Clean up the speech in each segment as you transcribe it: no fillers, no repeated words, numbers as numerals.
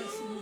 Jésus.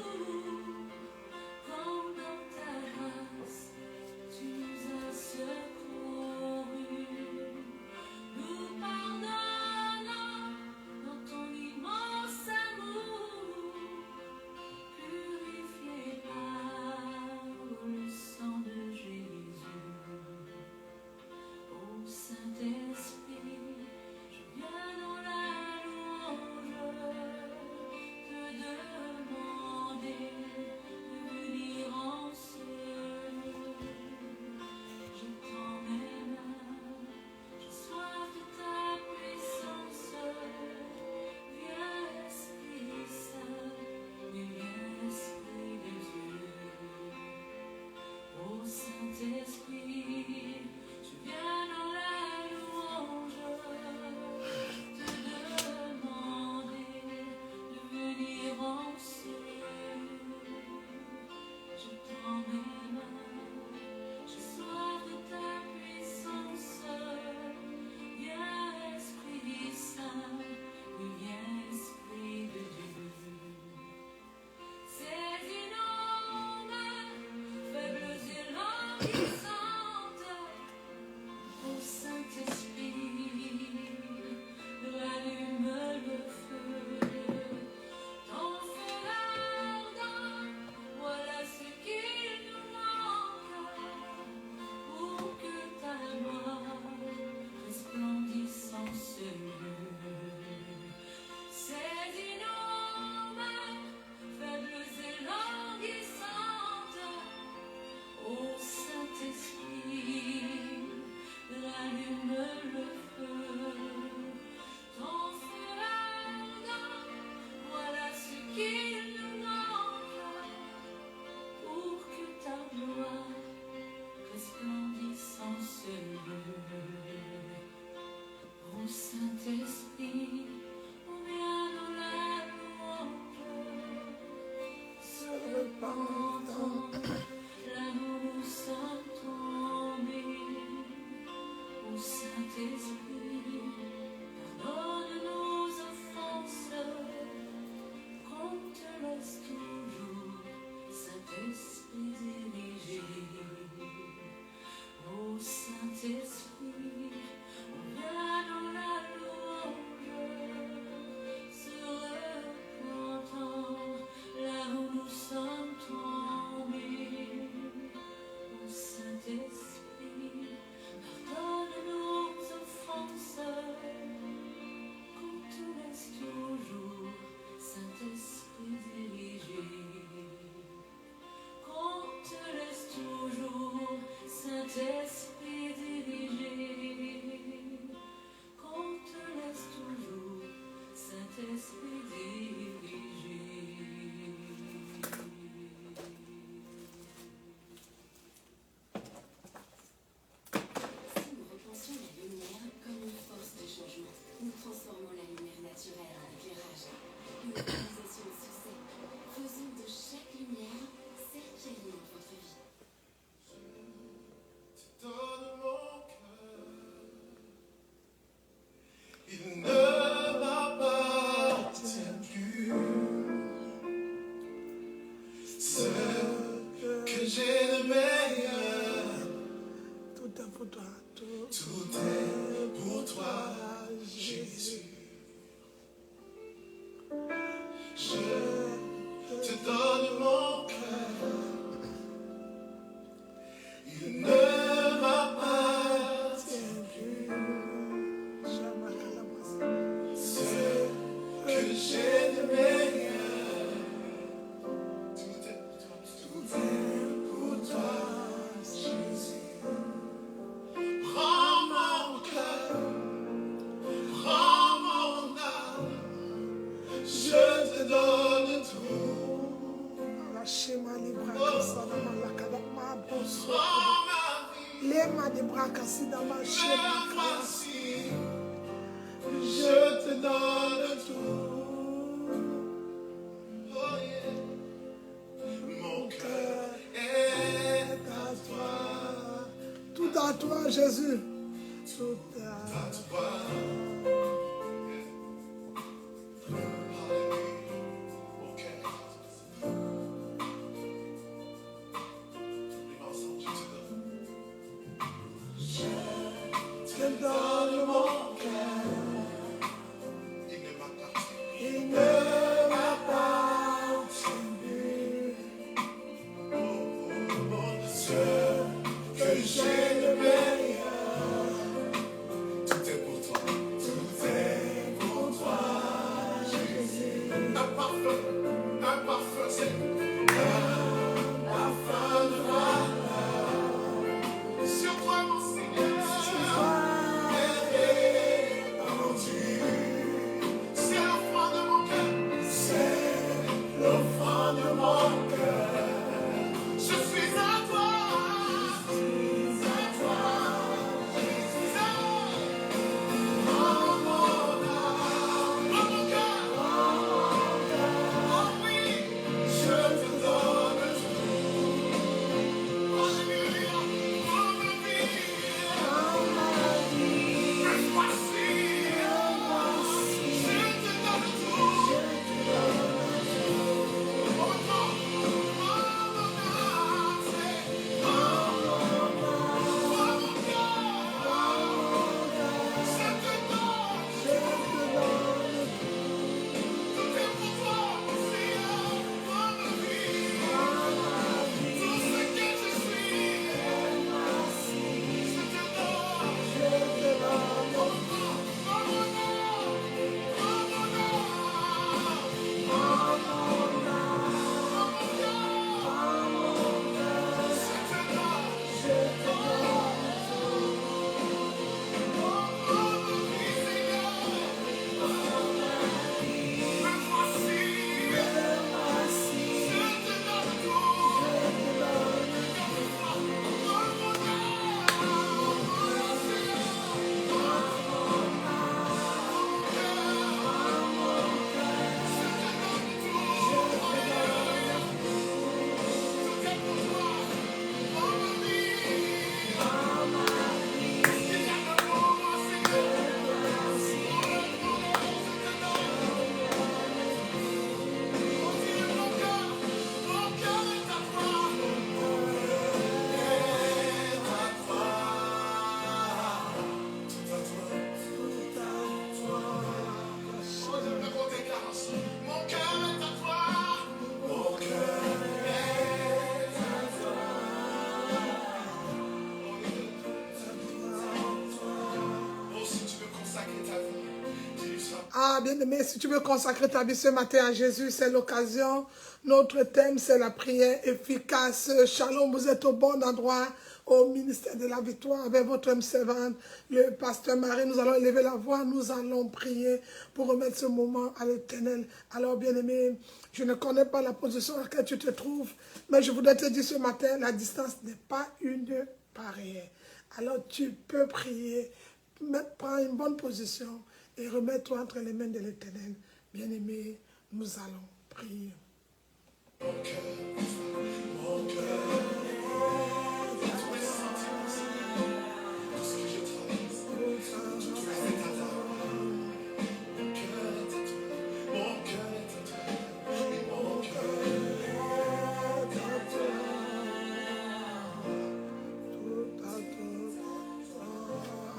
Ah, bien-aimé, si tu veux consacrer ta vie ce matin à Jésus, c'est l'occasion. Notre thème, c'est la prière efficace. Shalom, vous êtes au bon endroit, au ministère de la victoire, avec votre homme servante, le pasteur Marie. Nous allons élever la voix, nous allons prier pour remettre ce moment à l'Éternel. Alors, bien-aimé, je ne connais pas la position dans laquelle tu te trouves, mais je voudrais te dire ce matin, la distance n'est pas une barrière. Alors, tu peux prier, prends une bonne position et remets-toi entre les mains de l'Éternel. Bien-aimé, nous allons prier. Mon cœur, mon cœur.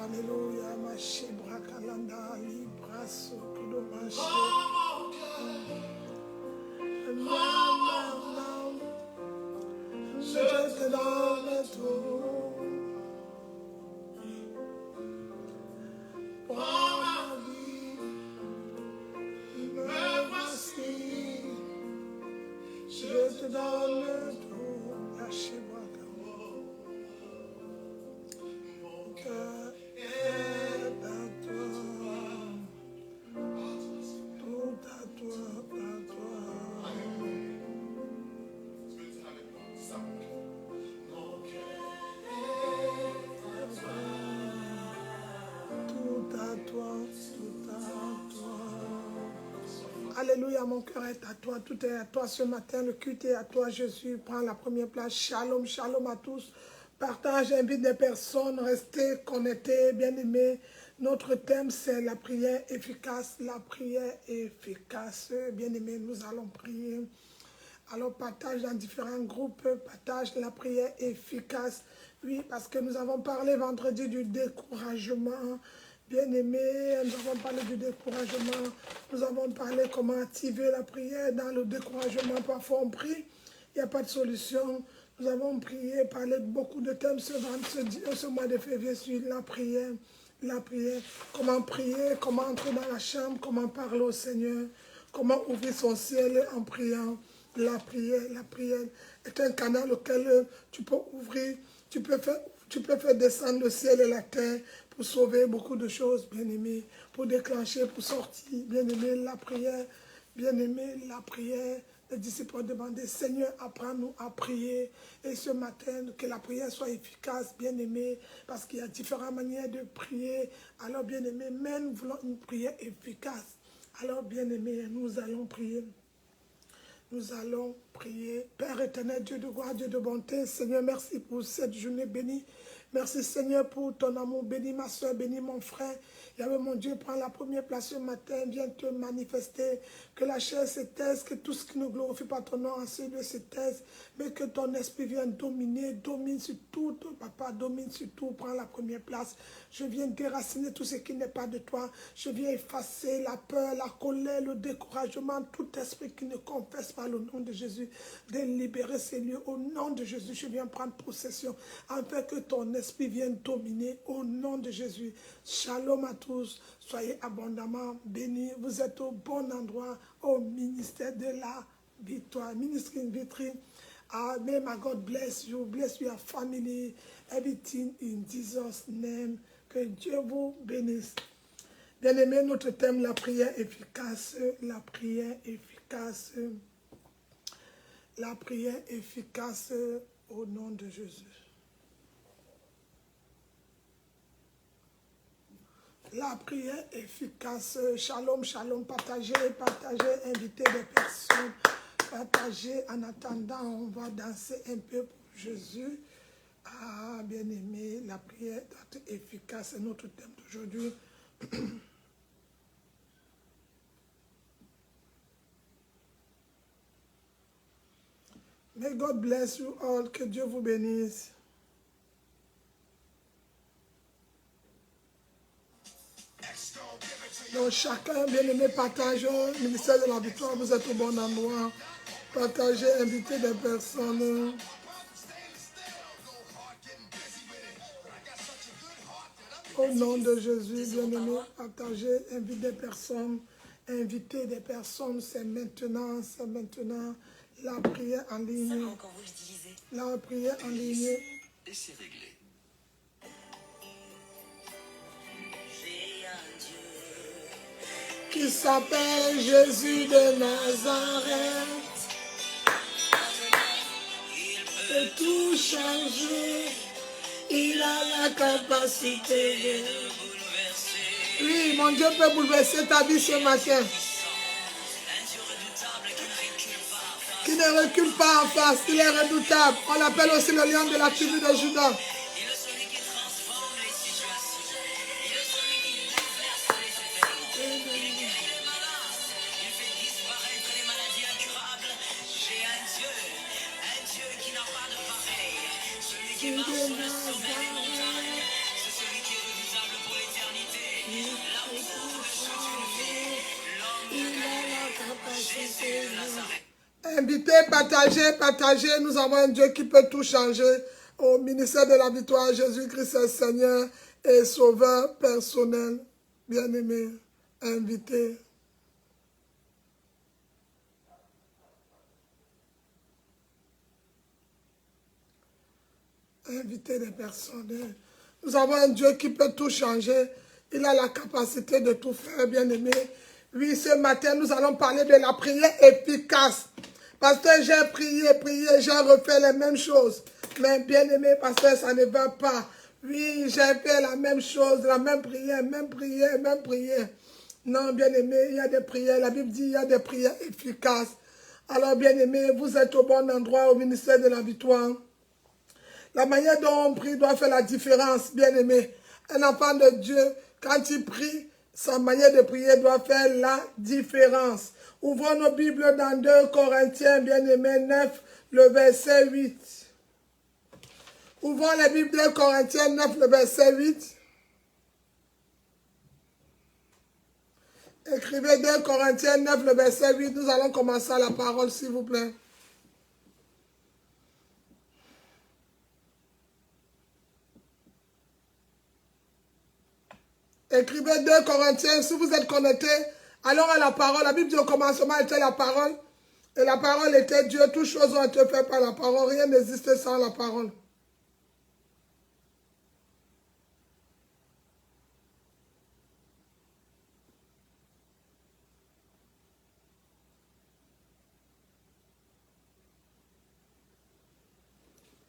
Alléluia, ma chébra kalanda, libra sokudo ma je te donne tout. Pour ma vie, me voici. Je te donne tout. La chébra kalanda. Mon cœur est à toi. Tout à toi, à toi. Alléluia, mon cœur est à toi, tout est à toi ce matin, le culte est à toi, Jésus, prends la première place, shalom, shalom à tous, partage, invite des personnes, restez connectés, bien-aimés, notre thème c'est la prière efficace, bien-aimés, nous allons prier, alors partage dans différents groupes, partage la prière efficace, oui, parce que nous avons parlé vendredi du découragement. Bien-aimés, nous avons parlé du découragement, nous avons parlé comment activer la prière dans le découragement. Parfois on prie, il n'y a pas de solution. Nous avons prié, parlé de beaucoup de thèmes ce mois de février sur la prière, comment prier, comment entrer dans la chambre, comment parler au Seigneur, comment ouvrir son ciel en priant. La prière est un canal auquel tu peux ouvrir, tu peux faire descendre le ciel et la terre pour sauver beaucoup de choses, bien-aimé, pour déclencher, pour sortir, bien-aimé, la prière, bien-aimé, la prière. Les disciples ont demandé, Seigneur, apprends-nous à prier. Et ce matin, que la prière soit efficace, bien-aimé, parce qu'il y a différentes manières de prier. Alors, bien-aimé, mais nous voulons une prière efficace. Alors, bien-aimé, nous allons prier. Nous allons prier. Père éternel, Dieu de gloire, Dieu de bonté, Seigneur, merci pour cette journée bénie. Merci Seigneur pour ton amour. Bénis ma soeur, bénis mon frère. Yahweh mon Dieu, prends la première place ce matin. Viens te manifester. Que la chair se taise, que tout ce qui ne glorifie pas ton nom en ce lieu se taise. Mais que ton esprit vienne dominer. Domine sur tout, papa, domine sur tout. Prends la première place. Je viens déraciner tout ce qui n'est pas de toi. Je viens effacer la peur, la colère, le découragement, tout esprit qui ne confesse pas le nom de Jésus. De libérer ces lieux. Au nom de Jésus, je viens prendre possession. Afin que ton esprit vienne dominer. Au nom de Jésus. Shalom à tous. Soyez abondamment bénis. Vous êtes au bon endroit. Au ministère de la victoire. Ministry in Victory. May my God bless you your family, everything in Jesus' name. Que Dieu vous bénisse. Bien-aimé, notre thème, la prière efficace, la prière efficace, la prière efficace au nom de Jésus. La prière efficace, shalom, shalom, partagez, invitez des personnes, partagez. En attendant, on va danser un peu pour Jésus. Ah, bien-aimé, la prière doit être efficace, c'est notre thème d'aujourd'hui. May God bless you all, que Dieu vous bénisse. Donc chacun, bien-aimé, partage le ministère de la victoire, vous êtes au bon endroit. Partagez, invitez des personnes. Au nom de Jésus, bien-aimé, partagez, invitez des personnes, c'est maintenant, la prière en ligne. La prière en ligne. Et c'est réglé. Qui s'appelle Jésus de Nazareth. Il peut tout changer. Il a la capacité de bouleverser. Oui, mon Dieu peut bouleverser ta vie ce matin. Qui ne recule pas en face, il est redoutable. On l'appelle aussi le lion de la tribu de Juda. Invitez, partagez. Nous avons un Dieu qui peut tout changer. Au ministère de la victoire, Jésus-Christ est Seigneur et Sauveur personnel. Bien-aimé, invitez. Invitez des personnes. Nous avons un Dieu qui peut tout changer. Il a la capacité de tout faire, bien-aimé. Oui, ce matin, nous allons parler de la prière efficace. Pasteur, j'ai prié, j'ai refait les mêmes choses. Mais bien-aimé, pasteur, ça ne va pas. Oui, j'ai fait la même chose, la même prière. Non, bien-aimé, il y a des prières. La Bible dit il y a des prières efficaces. Alors, bien-aimé, vous êtes au bon endroit, au ministère de la victoire. La manière dont on prie doit faire la différence, bien-aimé. Un enfant de Dieu, quand il prie, sa manière de prier doit faire la différence. Ouvrons nos Bibles dans 2 Corinthiens, bien-aimé, 9, le verset 8. Ouvrons les Bibles 2 Corinthiens 9, le verset 8. Écrivez 2 Corinthiens 9, le verset 8. Nous allons commencer à la parole, s'il vous plaît. Écrivez 2 Corinthiens, si vous êtes connecté Allons à la parole. La Bible dit au commencement était la parole. Et la parole était Dieu. Toutes choses ont été faites par la parole. Rien n'existait sans la parole.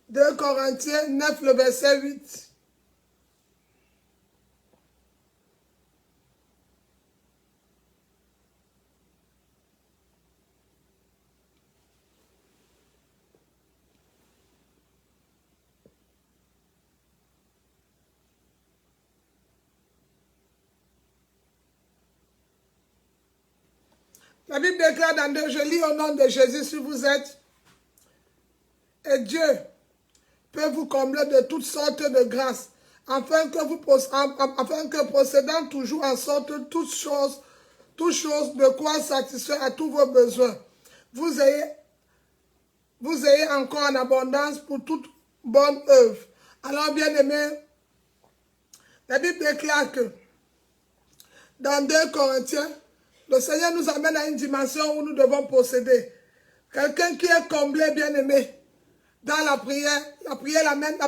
Deux Corinthiens 9, le verset 8. La Bible déclare dans deux, je lis au nom de Jésus si vous êtes, et Dieu peut vous combler de toutes sortes de grâces, afin que procédant toujours en sorte toutes choses de quoi satisfaire à tous vos besoins, vous ayez encore en abondance pour toute bonne œuvre. Alors, bien aimé, la Bible déclare que dans 2 Corinthiens, le Seigneur nous amène à une dimension où nous devons posséder. Quelqu'un qui est comblé, bien aimé, dans la prière amène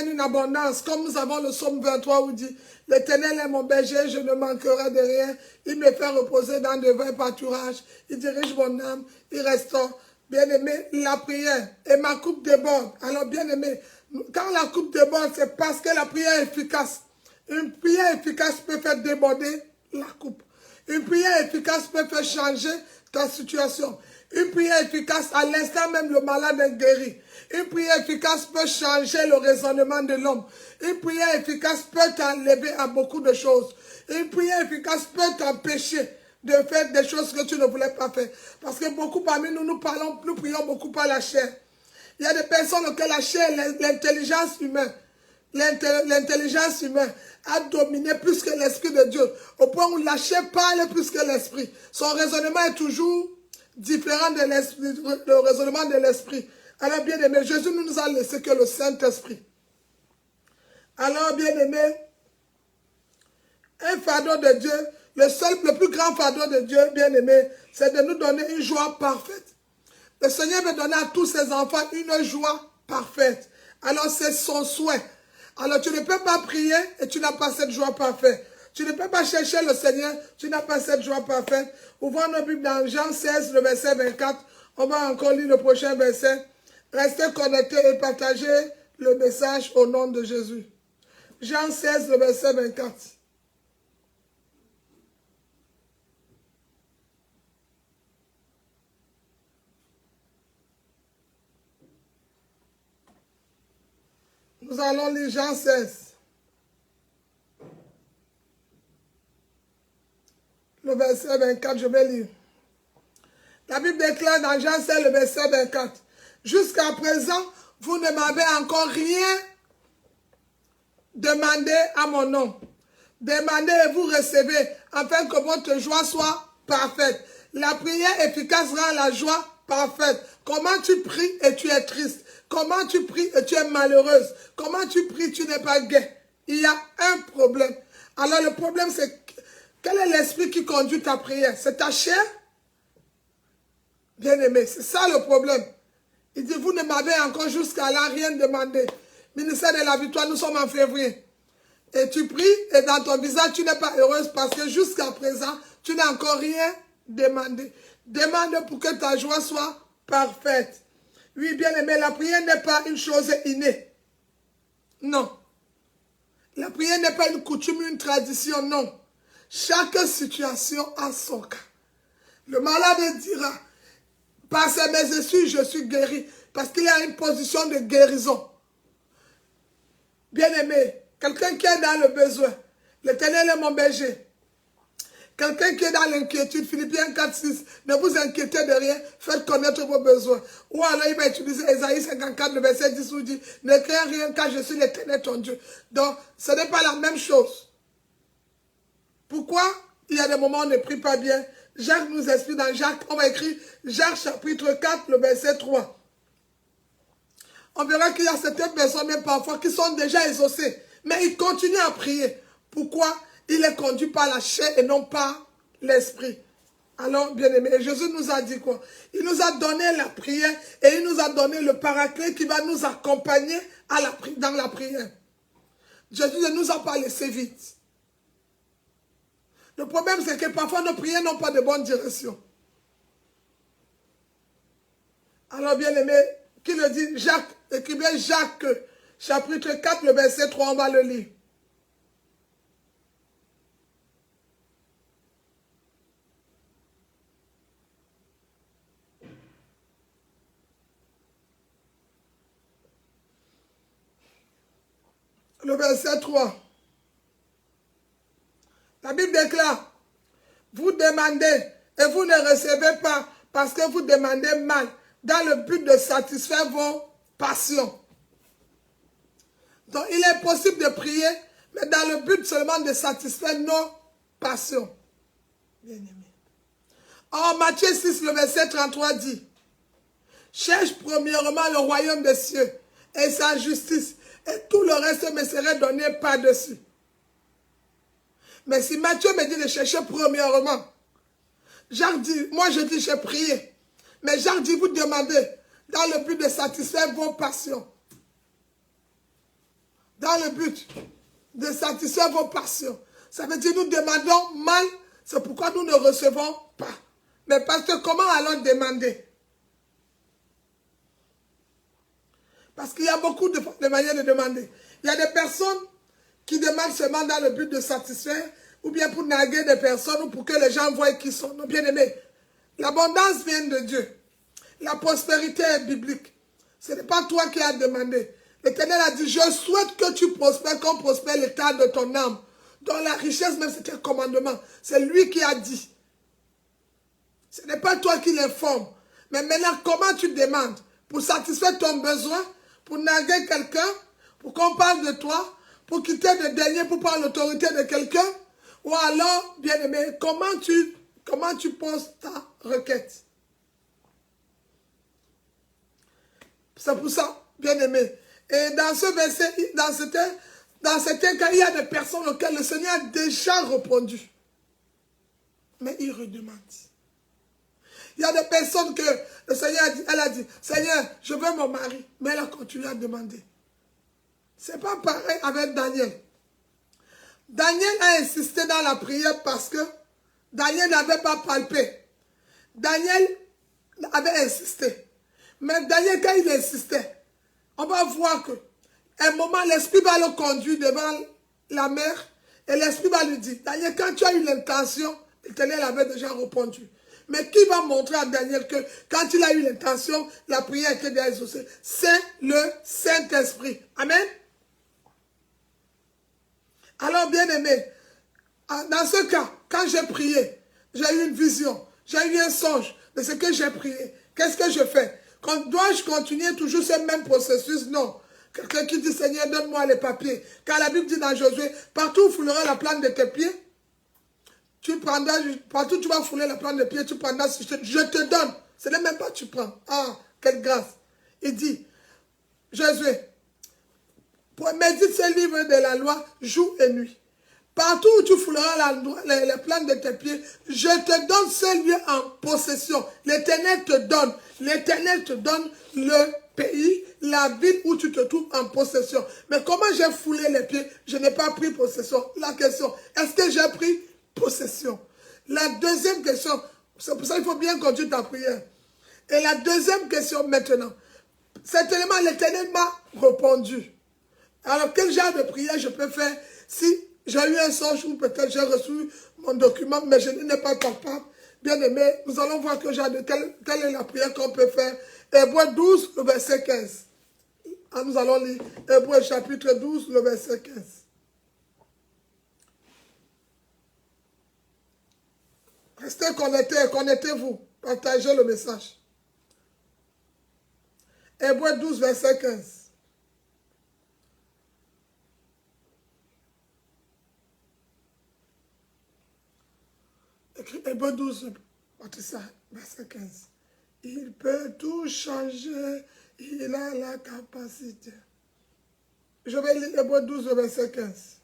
une abondance. Comme nous avons le psaume 23 où dit, l'Éternel est mon berger, je ne manquerai de rien. Il me fait reposer dans de verts pâturages. Il dirige mon âme, il restaure. Bien aimé, la prière et ma coupe déborde. Alors bien aimé, quand la coupe déborde, c'est parce que la prière est efficace. Une prière efficace peut faire déborder la coupe. Une prière efficace peut faire changer ta situation. Une prière efficace, à l'instant même, le malade est guéri. Une prière efficace peut changer le raisonnement de l'homme. Une prière efficace peut t'enlever à beaucoup de choses. Une prière efficace peut t'empêcher de faire des choses que tu ne voulais pas faire. Parce que beaucoup parmi nous, nous prions beaucoup par la chair. Il y a des personnes auxquelles la chair, l'intelligence humaine, l'intelligence humaine a dominé plus que l'Esprit de Dieu. Au point où la chair parle plus que l'Esprit. Son raisonnement est toujours différent de le raisonnement de l'Esprit. Alors bien aimé, Jésus ne nous a laissé que le Saint-Esprit. Alors bien aimé, un fardeau de Dieu, le plus grand fardeau de Dieu, bien aimé, c'est de nous donner une joie parfaite. Le Seigneur veut donner à tous ses enfants une joie parfaite. Alors c'est son souhait. Alors tu ne peux pas prier et tu n'as pas cette joie parfaite. Tu ne peux pas chercher le Seigneur, tu n'as pas cette joie parfaite. Ouvrons nos Bibles dans Jean 16, le verset 24. On va encore lire le prochain verset. Restez connectés et partagez le message au nom de Jésus. Jean 16, le verset 24. Nous allons lire Jean 16. Le verset 24, je vais lire. La Bible déclare dans Jean 16, le verset 24. Jusqu'à présent, vous ne m'avez encore rien demandé à mon nom. Demandez et vous recevez, afin que votre joie soit parfaite. La prière efficace rend la joie parfaite. Comment tu pries et tu es triste? Comment tu pries et tu es malheureuse? Comment tu pries, tu n'es pas gai? Il y a un problème. Alors le problème, c'est quel est l'esprit qui conduit ta prière? C'est ta chair? Bien-aimé, c'est ça le problème. Il dit, vous ne m'avez encore jusqu'à là rien demandé. Ministère de la victoire, nous sommes en février. Et tu pries et dans ton visage, tu n'es pas heureuse parce que jusqu'à présent, tu n'as encore rien demandé. Demande pour que ta joie soit parfaite. Oui, bien-aimé, la prière n'est pas une chose innée. Non. La prière n'est pas une coutume, une tradition, non. Chaque situation a son cas. Le malade dira, par mes excuses, je suis guéri. Parce qu'il y a une position de guérison. Bien-aimé, quelqu'un qui est dans le besoin, l'Éternel est mon berger. Quelqu'un qui est dans l'inquiétude, Philippiens 4, 6, ne vous inquiétez de rien, faites connaître vos besoins. Ou alors il va utiliser Ésaïe 54, le verset 10, où il dit, ne crains rien car je suis l'Éternel ton Dieu. Donc, ce n'est pas la même chose. Pourquoi il y a des moments où on ne prie pas bien? Jacques nous explique dans Jacques, on va écrire Jacques chapitre 4, le verset 3. On verra qu'il y a certaines personnes, même parfois, qui sont déjà exaucées. Mais ils continuent à prier. Pourquoi? Il est conduit par la chair et non par l'Esprit. Alors, bien-aimés, Jésus nous a dit quoi? Il nous a donné la prière et il nous a donné le paraclet qui va nous accompagner dans la prière. Jésus ne nous a pas laissé vite. Le problème, c'est que parfois nos prières n'ont pas de bonne direction. Alors, bien-aimés, qui le dit? Jacques, écrivez Jacques, chapitre 4, le verset 3, on va le lire. Le verset 3. La Bible déclare, vous demandez et vous ne recevez pas parce que vous demandez mal dans le but de satisfaire vos passions. Donc, il est possible de prier, mais dans le but seulement de satisfaire nos passions. Bien-aimé. En Matthieu 6, le verset 33 dit, cherche premièrement le royaume des cieux et sa justice, et tout le reste me serait donné par-dessus. Mais si Matthieu me dit de chercher premièrement, Jacques dit, moi je dis j'ai prié. Mais Jacques dit, vous demandez dans le but de satisfaire vos passions. Dans le but de satisfaire vos passions. Ça veut dire nous demandons mal, c'est pourquoi nous ne recevons pas. Mais parce que comment allons demander? Parce qu'il y a beaucoup de manières de demander. Il y a des personnes qui demandent seulement dans le but de satisfaire, ou bien pour narguer des personnes, ou pour que les gens voient qui sont. Bien aimés, l'abondance vient de Dieu. La prospérité est biblique. Ce n'est pas toi qui as demandé. L'Éternel a dit, je souhaite que tu prospères comme prospère l'état de ton âme. Dans la richesse, même c'est un commandement. C'est lui qui a dit. Ce n'est pas toi qui l'informe. Mais maintenant, comment tu demandes? Pour satisfaire ton besoin? Pour narguer quelqu'un? Pour qu'on parle de toi? Pour quitter le dernier pour prendre l'autorité de quelqu'un? Ou alors, bien-aimé, comment tu poses ta requête? C'est pour ça, bien-aimé. Et dans ce verset, dans certains cas, il y a des personnes auxquelles le Seigneur a déjà répondu. Mais il redemande. Il y a des personnes que le Seigneur a dit, elle a dit, Seigneur, je veux mon mari. Mais elle a continué à demander. Ce n'est pas pareil avec Daniel. Daniel a insisté dans la prière parce que Daniel n'avait pas palpé. Daniel avait insisté. Mais Daniel, quand il insistait, on va voir que un moment, l'Esprit va le conduire devant la mer et l'Esprit va lui dire, Daniel, quand tu as eu l'intention, l'Éternel avait déjà répondu. Mais qui va montrer à Daniel que quand il a eu l'intention, la prière était déjà exaucée? C'est le Saint-Esprit. Amen. Alors, bien aimé, dans ce cas, quand j'ai prié, j'ai eu une vision, j'ai eu un songe de ce que j'ai prié. Qu'est-ce que je fais? Dois-je continuer toujours ce même processus? Non. Quelqu'un qui dit, Seigneur, donne-moi les papiers. Car la Bible dit dans Josué, partout où fouleras la plante de tes pieds, partout où tu vas fouler la plante de pied, tu prendras, je te donne. Ce n'est même pas tu prends. Ah, quelle grâce. Il dit, Josué, médite ce livre de la loi jour et nuit. Partout où tu fouleras les plantes de tes pieds, je te donne ce lieu en possession. L'Éternel te donne le pays, la ville où tu te trouves en possession. Mais comment j'ai foulé les pieds? Je n'ai pas pris possession. La question, est-ce que j'ai pris possession? La deuxième question, c'est pour ça qu'il faut bien conduire ta prière. Et la deuxième question maintenant, certainement l'Éternel m'a répondu. Alors quel genre de prière je peux faire si j'ai eu un songe ou peut-être j'ai reçu mon document, mais je n'ai pas capable? Bien aimé, nous allons voir quelle est la prière qu'on peut faire. Hébreux 12, le verset 15. Nous allons lire Hébreux chapitre 12, le verset 15. Restez connectés, connectez-vous. Partagez le message. Hébreux 12, verset 15. Écrit Hébreux 12, verset 15. Il peut tout changer, il a la capacité. Je vais lire Hébreux 12, verset 15.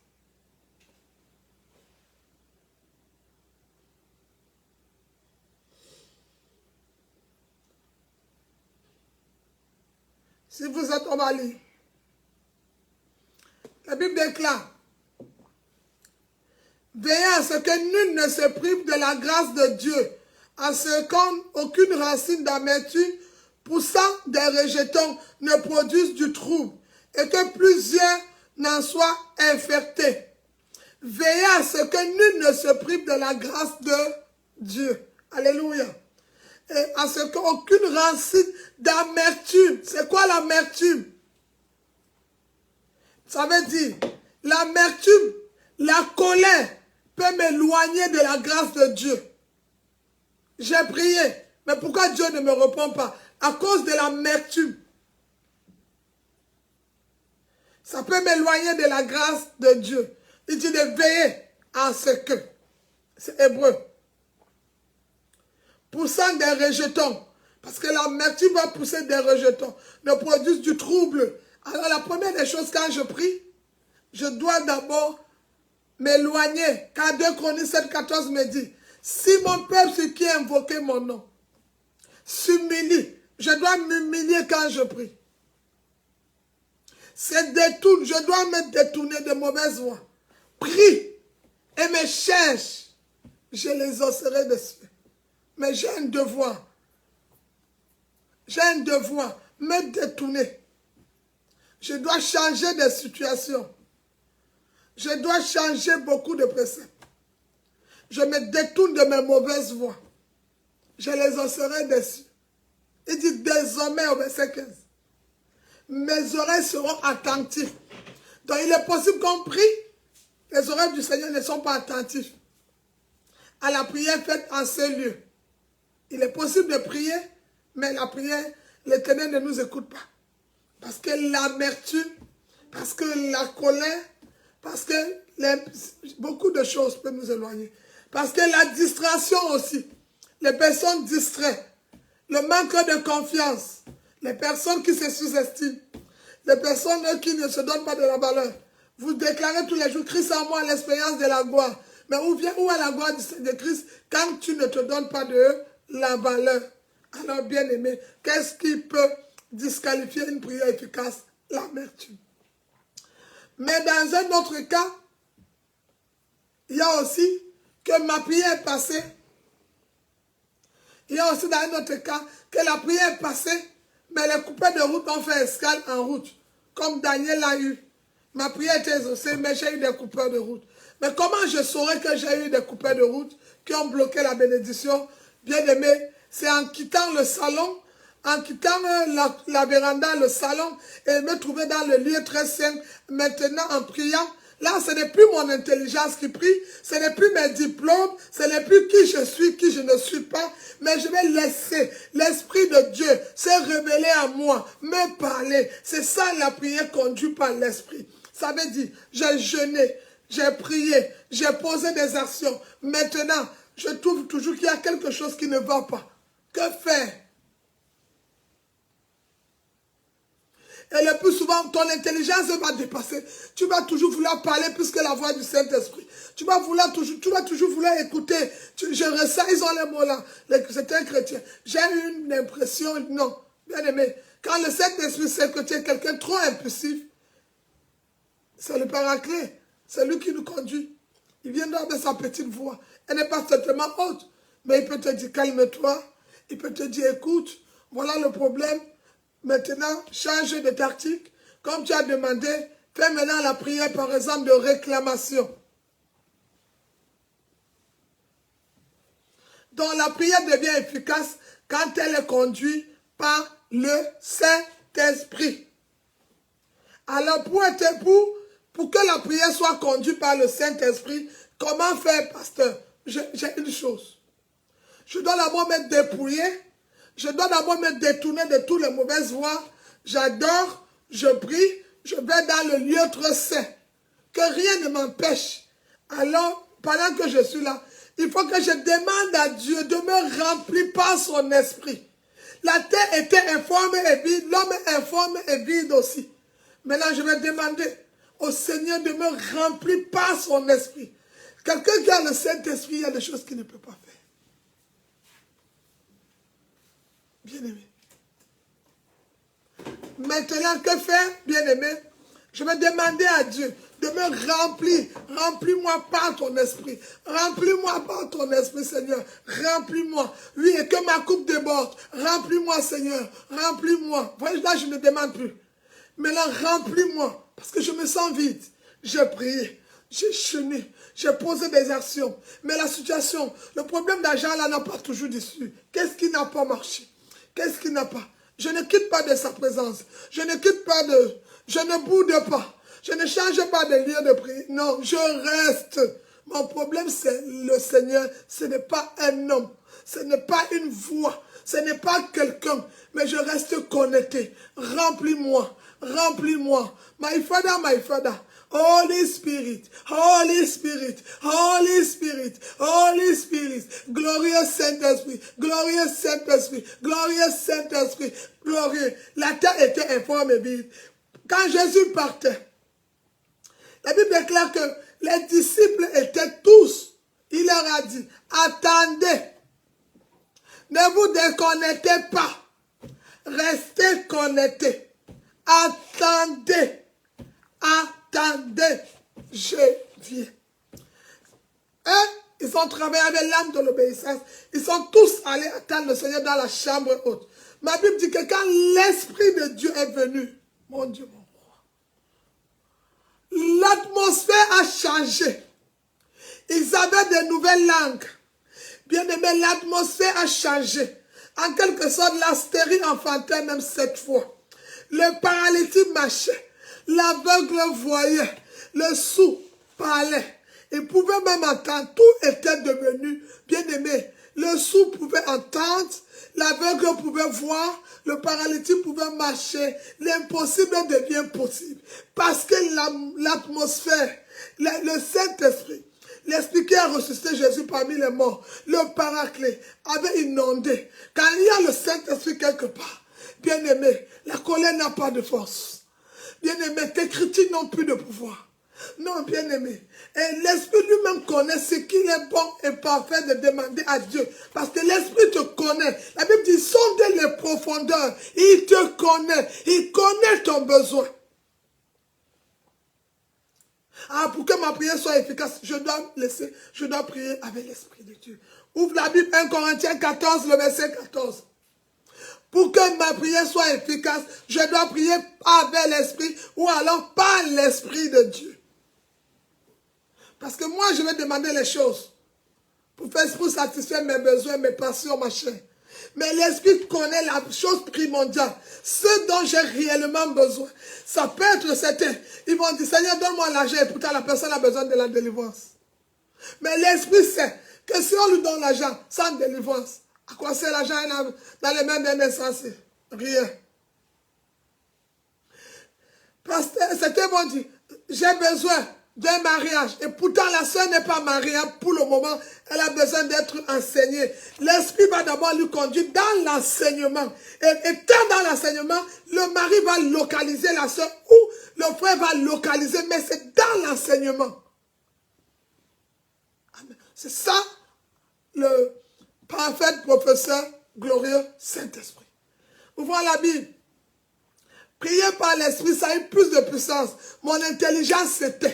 Si vous êtes au Mali, la Bible déclare, veillez à ce que nul ne se prive de la grâce de Dieu, à ce qu'aucune racine d'amertume poussant des rejetons ne produise du trouble, et que plusieurs n'en soient infectés. Veillez à ce que nul ne se prive de la grâce de Dieu. Alléluia. Et à ce qu'aucune racine d'amertume. C'est quoi l'amertume? Ça veut dire, l'amertume, la colère peut m'éloigner de la grâce de Dieu. J'ai prié, mais pourquoi Dieu ne me répond pas? À cause de l'amertume. Ça peut m'éloigner de la grâce de Dieu. Il dit de veiller à ce que. C'est hébreu. Poussant des rejetons. Parce que l'amertume va pousser des rejetons. Ne produisent du trouble. Alors la première des choses quand je prie, je dois d'abord m'éloigner. Car 2 Chroniques 7,14 me dit, si mon peuple, ce qui a invoqué mon nom, s'humilie, je dois m'humilier quand je prie. C'est détourne, je dois me détourner de mauvaises voies. Prie et me cherche, je les osserai dessus. Mais j'ai un devoir. J'ai un devoir, me détourner. Je dois changer de situation. Je dois changer beaucoup de préceptes. Je me détourne de mes mauvaises voies. Je les osserai dessus. Il dit désormais au verset 15. Mes oreilles seront attentives. Donc il est possible qu'on prie. Les oreilles du Seigneur ne sont pas attentives à la prière faite en ce lieu. Il est possible de prier, mais la prière, l'Éternel ne nous écoute pas. Parce que l'amertume, parce que la colère, parce que beaucoup de choses peuvent nous éloigner. Parce que la distraction aussi, les personnes distraites, le manque de confiance, les personnes qui se sous-estiment, les personnes qui ne se donnent pas de la valeur. Vous déclarez tous les jours, Christ en moi, l'expérience de la gloire. Mais où est la gloire de Christ quand tu ne te donnes pas de la valeur? Alors, bien aimé, qu'est-ce qui peut disqualifier une prière efficace? L'amertume. Mais dans un autre cas, il y a aussi que ma prière est passée. Il y a aussi dans un autre cas que la prière est passée, mais les coupeurs de route ont fait escale en route, comme Daniel l'a eu. Ma prière était exaucée, mais j'ai eu des coupeurs de route. Mais comment je saurais que j'ai eu des coupeurs de route qui ont bloqué la bénédiction? Bien aimé, c'est en quittant le salon, en quittant la véranda, le salon, et me trouver dans le lieu très saint, maintenant en priant. Là, ce n'est plus mon intelligence qui prie, ce n'est plus mes diplômes, ce n'est plus qui je suis, qui je ne suis pas, mais je vais laisser l'Esprit de Dieu se révéler à moi, me parler. C'est ça la prière conduite par l'Esprit. Ça veut dire, j'ai jeûné, j'ai prié, j'ai posé des actions. Maintenant, je trouve toujours qu'il y a quelque chose qui ne va pas. Que faire? Et le plus souvent, ton intelligence va dépasser. Tu vas toujours vouloir parler plus que la voix du Saint-Esprit. Tu vas toujours vouloir écouter. Je ressens, ils ont les mots là. C'est un chrétien. J'ai eu une impression, non. Bien aimé, quand le Saint-Esprit sait que tu es quelqu'un trop impulsif, c'est le paraclet. C'est lui qui nous conduit. Il viendra avec sa petite voix. Elle n'est pas certainement haute. Mais il peut te dire, calme-toi. Il peut te dire, écoute, voilà le problème. Maintenant, change de tactique. Comme tu as demandé, fais maintenant la prière, par exemple, de réclamation. Donc, la prière devient efficace quand elle est conduite par le Saint-Esprit. Alors, pour que la prière soit conduite par le Saint-Esprit, comment faire, pasteur? J'ai une chose. Je dois d'abord me dépouiller. Je dois d'abord me détourner de toutes les mauvaises voies. J'adore, je prie, je vais dans le lieu très saint. Que rien ne m'empêche. Alors, pendant que je suis là, il faut que je demande à Dieu de me remplir par son esprit. La terre était informe et vide, l'homme informe et vide aussi. Maintenant, je vais demander au Seigneur de me remplir par son esprit. Quelqu'un qui a le Saint-Esprit, il y a des choses qu'il ne peut pas faire. Bien-aimé. Maintenant, que faire, bien-aimé? Je vais demander à Dieu de me remplir. Remplis-moi par ton esprit. Remplis-moi par ton esprit, Seigneur. Remplis-moi. Oui, et que ma coupe déborde. Remplis-moi, Seigneur. Remplis-moi. Voyez, là, je ne demande plus. Mais là, remplis-moi. Parce que je me sens vide. J'ai prié. J'ai chenu. J'ai posé des actions. Mais la situation, le problème d'argent, là, n'a pas toujours d'issue. Qu'est-ce qui n'a pas marché? Qu'est-ce qui n'a pas? Je ne quitte pas de sa présence. Je ne quitte pas de... Je ne boude pas. Je ne change pas de lieu de prière. Non, je reste. Mon problème, c'est le Seigneur. Ce n'est pas un homme. Ce n'est pas une voix. Ce n'est pas quelqu'un. Mais je reste connecté. Remplis-moi. Remplis-moi. My Father, my Father. Holy Spirit, Holy Spirit, Holy Spirit, Holy Spirit, glorieux Saint-Esprit, glorieux Saint-Esprit, glorieux Saint-Esprit, glorieux. La terre était informe et vide. Quand Jésus partait, la Bible déclare que les disciples étaient tous, il leur a dit, attendez, ne vous déconnectez pas, restez connectés, attendez, attendez, je viens. Et ils ont travaillé avec l'âme de l'obéissance. Ils sont tous allés attendre le Seigneur dans la chambre haute. Ma Bible dit que quand l'Esprit de Dieu est venu, mon Dieu, mon roi, l'atmosphère a changé. Ils avaient de nouvelles langues. Bien aimé, l'atmosphère a changé. En quelque sorte, la stérile enfantait même cette fois. Le paralytique marchait. L'aveugle voyait, le sourd parlait. Il pouvait même entendre. Tout était devenu bien-aimé. Le sourd pouvait entendre, l'aveugle pouvait voir, le paralytique pouvait marcher. L'impossible devient possible. Parce que l'atmosphère, le Saint-Esprit, l'Esprit qui a ressuscité Jésus parmi les morts, le paraclet, avait inondé. Quand il y a le Saint-Esprit quelque part, bien-aimé, la colère n'a pas de force. Bien-aimé, tes critiques n'ont plus de pouvoir. Non, bien-aimé. Et l'Esprit lui-même connaît ce qu'il est bon et parfait de demander à Dieu. Parce que l'Esprit te connaît. La Bible dit, sonde les profondeurs. Il te connaît. Il connaît ton besoin. Ah, pour que ma prière soit efficace, je dois prier avec l'Esprit de Dieu. Ouvre la Bible 1 Corinthiens 14, le verset 14. Pour que ma prière soit efficace, je dois prier avec l'Esprit ou alors par l'Esprit de Dieu. Parce que moi, je vais demander les choses pour satisfaire mes besoins, mes passions, ma chair. Mais l'Esprit connaît la chose primordiale, ce dont j'ai réellement besoin. Ça peut être certain. Ils vont dire, Seigneur, donne-moi l'argent et pourtant la personne a besoin de la délivrance. Mais l'Esprit sait que si on lui donne l'argent sans délivrance, à quoi sert l'argent dans les mains d'un insensé? Rien. C'était bon dit, j'ai besoin d'un mariage. Et pourtant, la soeur n'est pas mariée pour le moment. Elle a besoin d'être enseignée. L'Esprit va d'abord lui conduire dans l'enseignement. Et étant dans l'enseignement, le mari va localiser la soeur ou le frère va localiser, mais c'est dans l'enseignement. C'est ça le parfait professeur glorieux Saint-Esprit. Ouvrons la Bible. Prier par l'Esprit, ça a eu plus de puissance. Mon intelligence s'éteint.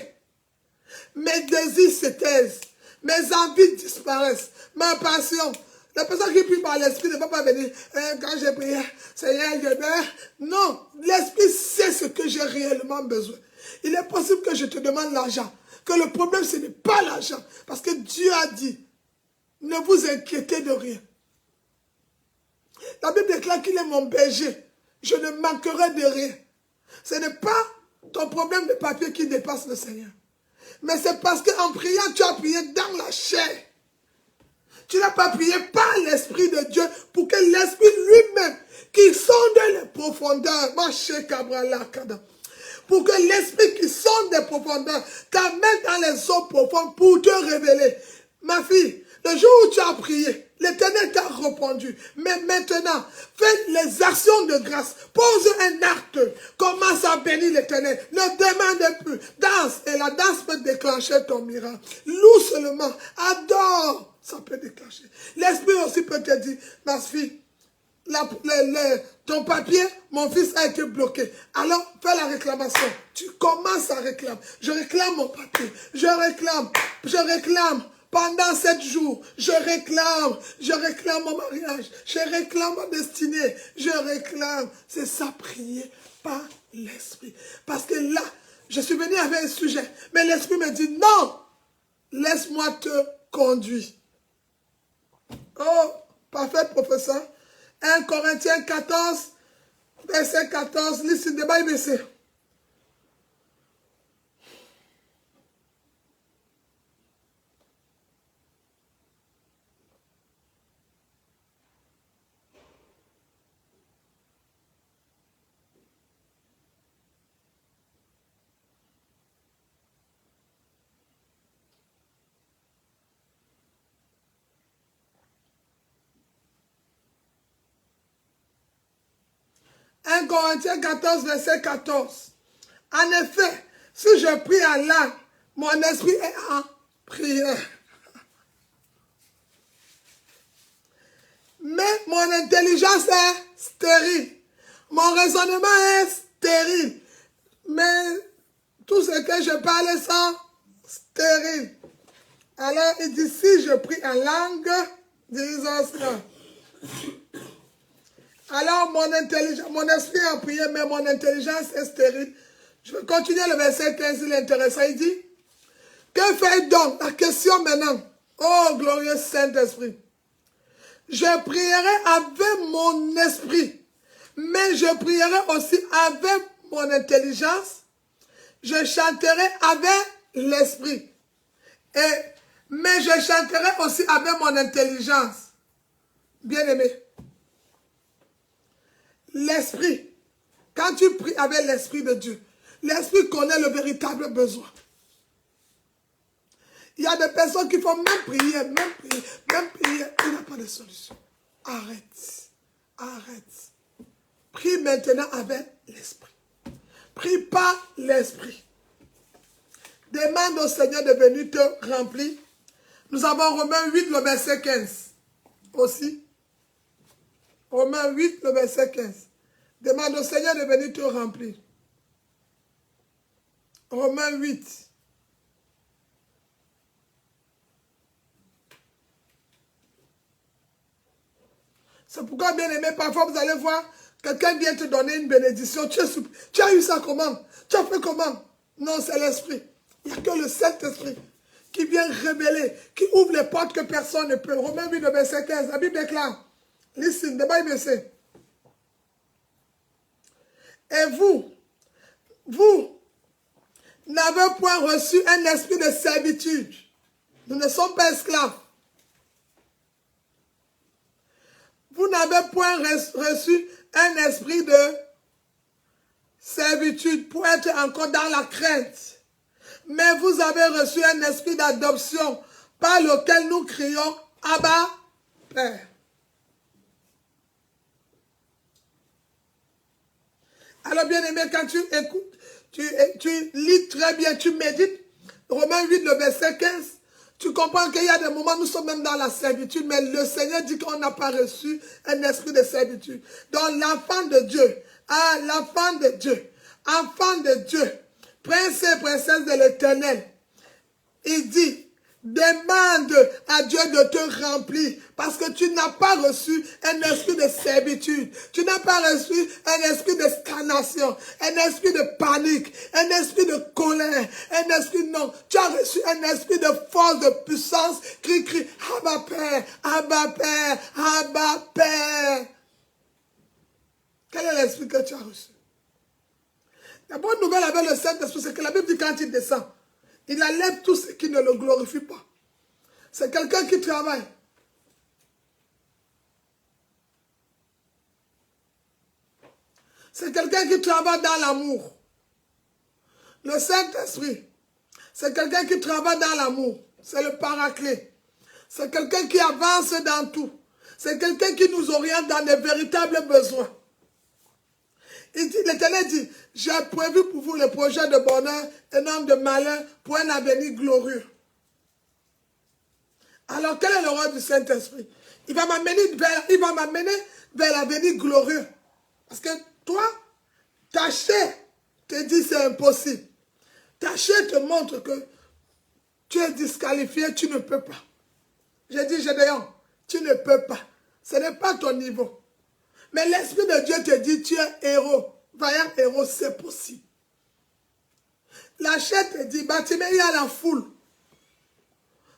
Mes désirs s'éteissent. Mes envies disparaissent. Ma passion. La personne qui prie par l'Esprit ne va pas venir. Quand j'ai prié, Seigneur, je vais. Non, l'Esprit sait ce que j'ai réellement besoin. Il est possible que je te demande l'argent. Que le problème, ce n'est pas l'argent. Parce que Dieu a dit, ne vous inquiétez de rien. La Bible déclare qu'il est mon berger. Je ne manquerai de rien. Ce n'est pas ton problème de papier qui dépasse le Seigneur. Mais c'est parce qu'en priant, tu as prié dans la chair. Tu n'as pas prié par l'Esprit de Dieu pour que l'Esprit lui-même, qui sonde les profondeurs, pour que l'Esprit qui sonde les profondeurs t'amène dans les eaux profondes pour te révéler. Ma fille, le jour où tu as prié, l'Éternel t'a répondu. Mais maintenant, fais les actions de grâce. Pose un acte. Commence à bénir l'Éternel. Ne demande plus. Danse. Et la danse peut déclencher ton miracle. Loue seulement. Adore. Ça peut déclencher. L'Esprit aussi peut te dire, ma fille, ton papier, mon fils a été bloqué. Alors, fais la réclamation. Tu commences à réclamer. Je réclame mon papier. Je réclame. Pendant 7 jours, je réclame mon mariage, je réclame ma destinée, je réclame. C'est ça, prier par l'esprit. Parce que là, je suis venu avec un sujet, mais l'esprit me dit non, laisse-moi te conduire. Oh, parfait, professeur. 1 Corinthiens 14, verset 14, listen the Bible say. Un Corinthiens 14, verset 14. En effet, si je prie en langue, mon esprit est en prière. Mais mon intelligence est stérile. Mon raisonnement est stérile. Mais tout ce que je parle est stérile. Alors il dit, si je prie en langue, disons cela. Alors mon esprit est en prière, mais mon intelligence est stérile. Je vais continuer le verset 15, il est intéressant. Il dit, que fait donc? La question maintenant. Oh, glorieux Saint-Esprit. Je prierai avec mon esprit, mais je prierai aussi avec mon intelligence. Je chanterai avec l'esprit. Mais je chanterai aussi avec mon intelligence. Bien-aimé. L'esprit, quand tu pries avec l'esprit de Dieu, l'esprit connaît le véritable besoin. Il y a des personnes qui font même prier, il n'y a pas de solution. Arrête. Prie maintenant avec l'esprit. Prie par l'esprit. Demande au Seigneur de venir te remplir. Nous avons Romains 8, le verset 15 aussi. Romains 8, le verset 15. Demande au Seigneur de venir te remplir. Romains 8. C'est pourquoi, bien aimé, parfois vous allez voir, quelqu'un vient te donner une bénédiction. Tu as eu ça comment? Tu as fait comment? Non, c'est l'esprit. Il n'y a que le Saint-Esprit qui vient révéler, qui ouvre les portes que personne ne peut. Romains 8, le verset 15. La Bible est claire. Listen, the Bible says. Et vous n'avez point reçu un esprit de servitude. Nous ne sommes pas esclaves. Vous n'avez point reçu un esprit de servitude pour être encore dans la crainte. Mais vous avez reçu un esprit d'adoption par lequel nous crions Abba, Père. Alors bien aimé, quand tu écoutes, tu lis très bien, tu médites, Romains 8, le verset 15, tu comprends qu'il y a des moments où nous sommes même dans la servitude, mais le Seigneur dit qu'on n'a pas reçu un esprit de servitude. Donc l'enfant de Dieu, l'enfant de Dieu, enfant de Dieu, prince et princesse de l'Éternel, il dit, demande à Dieu de te remplir parce que tu n'as pas reçu un esprit de servitude. Tu n'as pas reçu un esprit de stagnation, un esprit de panique, un esprit de colère, un esprit non. Tu as reçu un esprit de force, de puissance qui crie Abba Père, Abba Père, Abba Père. Quel est l'esprit que tu as reçu? La bonne nouvelle avec le Saint-Esprit, c'est que la Bible dit quand il descend, il enlève tout ce qui ne le glorifie pas. C'est quelqu'un qui travaille. C'est quelqu'un qui travaille dans l'amour. Le Saint-Esprit, c'est quelqu'un qui travaille dans l'amour. C'est le paraclet. C'est quelqu'un qui avance dans tout. C'est quelqu'un qui nous oriente dans les véritables besoins. L'Éternel dit, j'ai prévu pour vous le projet de bonheur et non de malheur pour un avenir glorieux. Alors, quel est le rôle du Saint-Esprit? Il va m'amener vers l'avenir glorieux. Parce que toi, ta chair te dit c'est impossible. Ta chair te montre que tu es disqualifié, tu ne peux pas. J'ai dit, Gédéon, tu ne peux pas. Ce n'est pas ton niveau. Mais l'Esprit de Dieu te dit, tu es héros. Vaillant héros, c'est possible. La chair te dit, Bartimée, il y a la foule.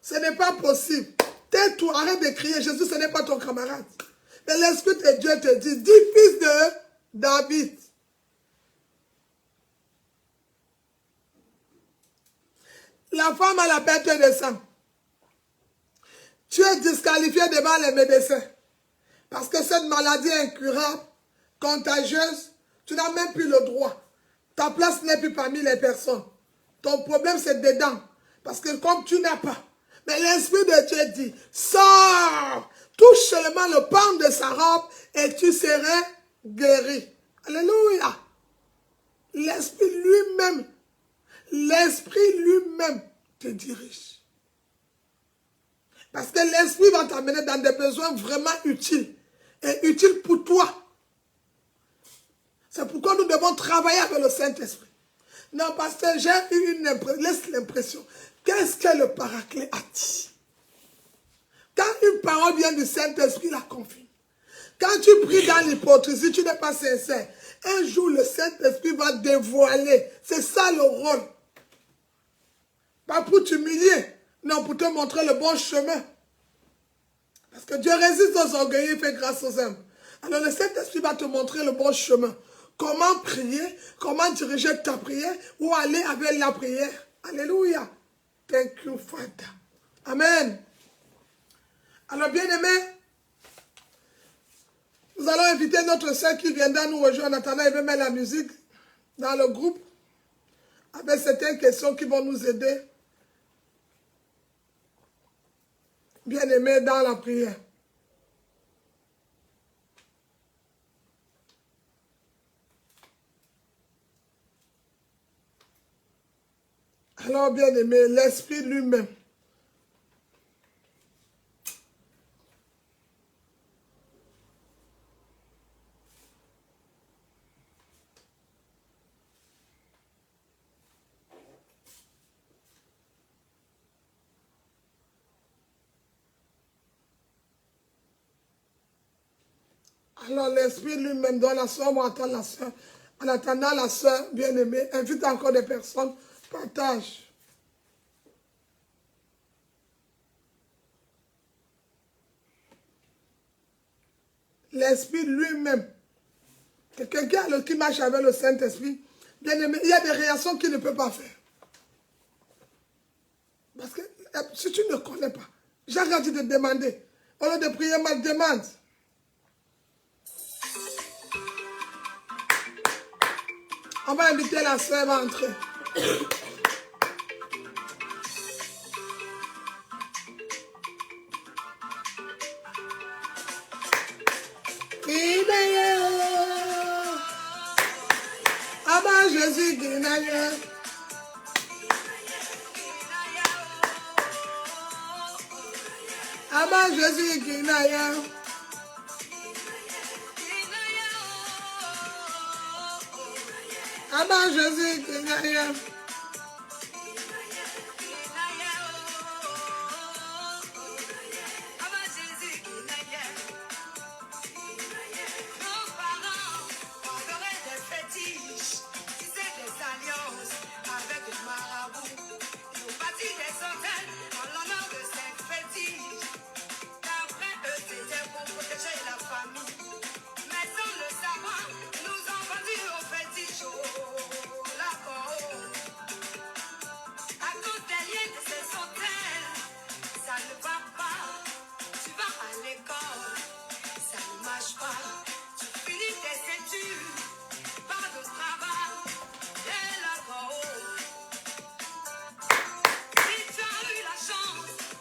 Ce n'est pas possible. Tais-toi, arrête de crier. Jésus, ce n'est pas ton camarade. Mais l'Esprit de Dieu te dit, dis fils de David. La femme a la perte de sang. Tu es disqualifié devant les médecins. Parce que cette maladie est incurable, contagieuse, tu n'as même plus le droit. Ta place n'est plus parmi les personnes. Ton problème, c'est dedans. Parce que comme tu n'as pas, mais l'Esprit de Dieu dit, sors, touche seulement le pan de sa robe et tu seras guéri. Alléluia. L'Esprit lui-même te dirige. Parce que l'Esprit va t'amener dans des besoins vraiment utiles. Et utiles pour toi. C'est pourquoi nous devons travailler avec le Saint-Esprit. Non, pasteur, j'ai eu l'impression. Qu'est-ce que le Paraclet a dit? Quand une parole vient du Saint-Esprit, la confirme. Quand tu pries dans l'hypocrisie, tu n'es pas sincère. Un jour, le Saint-Esprit va dévoiler. C'est ça le rôle. Pas pour t'humilier. Non, pour te montrer le bon chemin. Parce que Dieu résiste aux orgueilleux et fait grâce aux hommes. Alors le Saint-Esprit va te montrer le bon chemin. Comment prier, comment diriger ta prière, ou aller avec la prière. Alléluia. Thank you, Father. Amen. Alors, bien-aimés, nous allons inviter notre soeur qui viendra nous rejoindre. En attendant, elle veut mettre la musique dans le groupe avec certaines questions qui vont nous aider. Bien-aimés dans la prière. Alors, bien-aimés, l'Esprit lui-même. Alors, l'Esprit lui-même, dans la soeur, on attend la soeur. En attendant la soeur bien-aimée, invite encore des personnes, partage. L'Esprit lui-même. Quelqu'un qui marche avec le Saint-Esprit, bien-aimé, il y a des réactions qu'il ne peut pas faire. Parce que si tu ne connais pas, j'ai arrêté de demander. Au lieu de prier, ma demande. On va inviter la sœur à entrer. Abba Jésus Guinaya. Abba Jésus Guinaya. Abba Jésus Guinaya.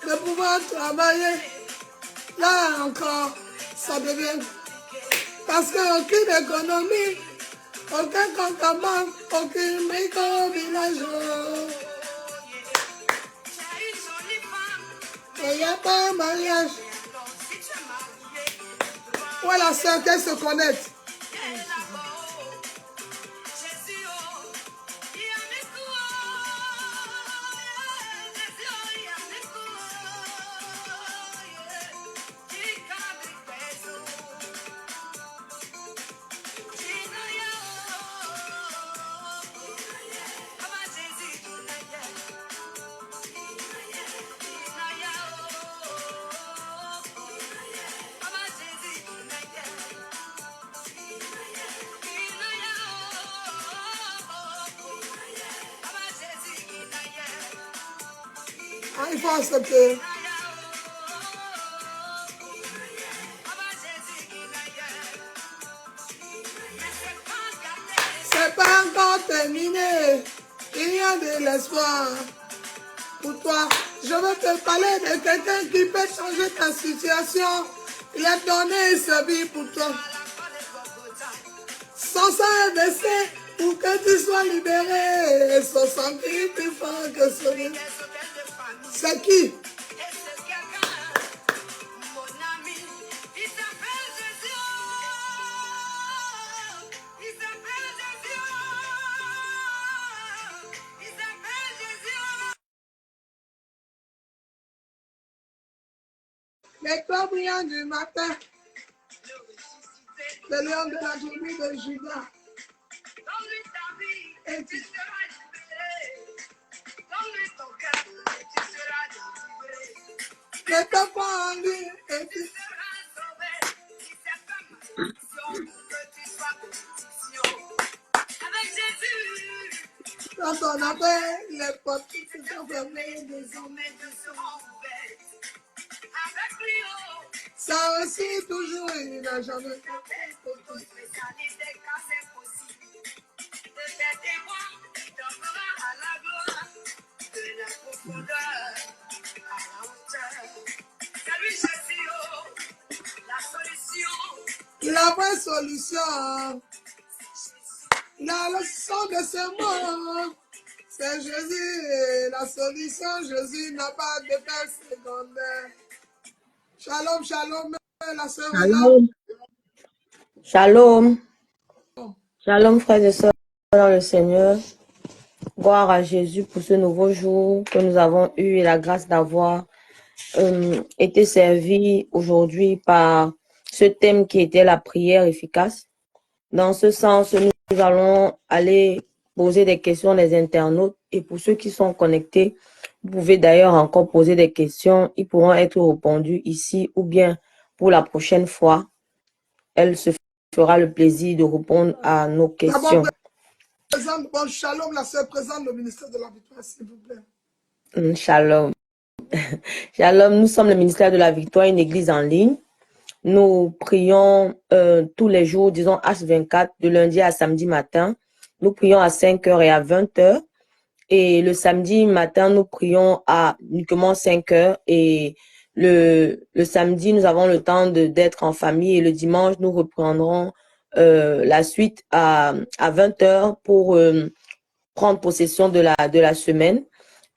De pouvoir travailler, là encore, ça devient. Parce qu'aucune économie, aucun compte en banque, aucune micro-village. Il n'y a pas de mariage. Où est la sœur qu'elle se connecte? Ah, il faut accepter. C'est pas encore terminé. Il y a de l'espoir pour toi. Je veux te parler de quelqu'un qui peut changer ta situation. Il a donné sa vie pour toi. Son sang est versé pour que tu sois libéré. Son sang qui est plus fort que celui. C'est qui? L'étoile brillante du matin, le lion de la tribu de Judas. Donne-lui ta vie et tu seras libéré. Donne-lui ton cœur et tu seras délivré. Ne te pas en lui et tu seras sauvé. Si c'est ta malédiction, que tu sois bénédiction. Avec Jésus, quand on appelle les portes qui se sont fermées, désormais te seront ouvertes. Avec lui, ça aussi toujours, il n'a jamais fait pour tous les spécialistes quand c'est possible. De tes témoins, il tombera à la gloire, de la profondeur à la hauteur. C'est lui Jésus, la solution. La vraie solution. La leçon de ce monde, c'est Jésus, la solution. Jésus n'a pas de père secondaire. Shalom, shalom, la sœur. Shalom. Shalom. Shalom, frères et sœurs dans le Seigneur. Gloire à Jésus pour ce nouveau jour que nous avons eu et la grâce d'avoir été servis aujourd'hui par ce thème qui était la prière efficace. Dans ce sens, nous allons aller poser des questions des internautes et pour ceux qui sont connectés, vous pouvez d'ailleurs encore poser des questions. Ils pourront être répondus ici ou bien pour la prochaine fois. Elle se fera le plaisir de répondre à nos questions. Bon, shalom, la sœur présente le ministère de la Victoire, s'il vous plaît. Shalom. Shalom, nous sommes le ministère de la Victoire, une église en ligne. Nous prions tous les jours, disons H24, de lundi à samedi matin. Nous prions à 5h et à 20h. Et le samedi matin, nous prions à uniquement 5h. Et le samedi, nous avons le temps d'être en famille. Et le dimanche, nous reprendrons la suite à 20h pour prendre possession de la semaine.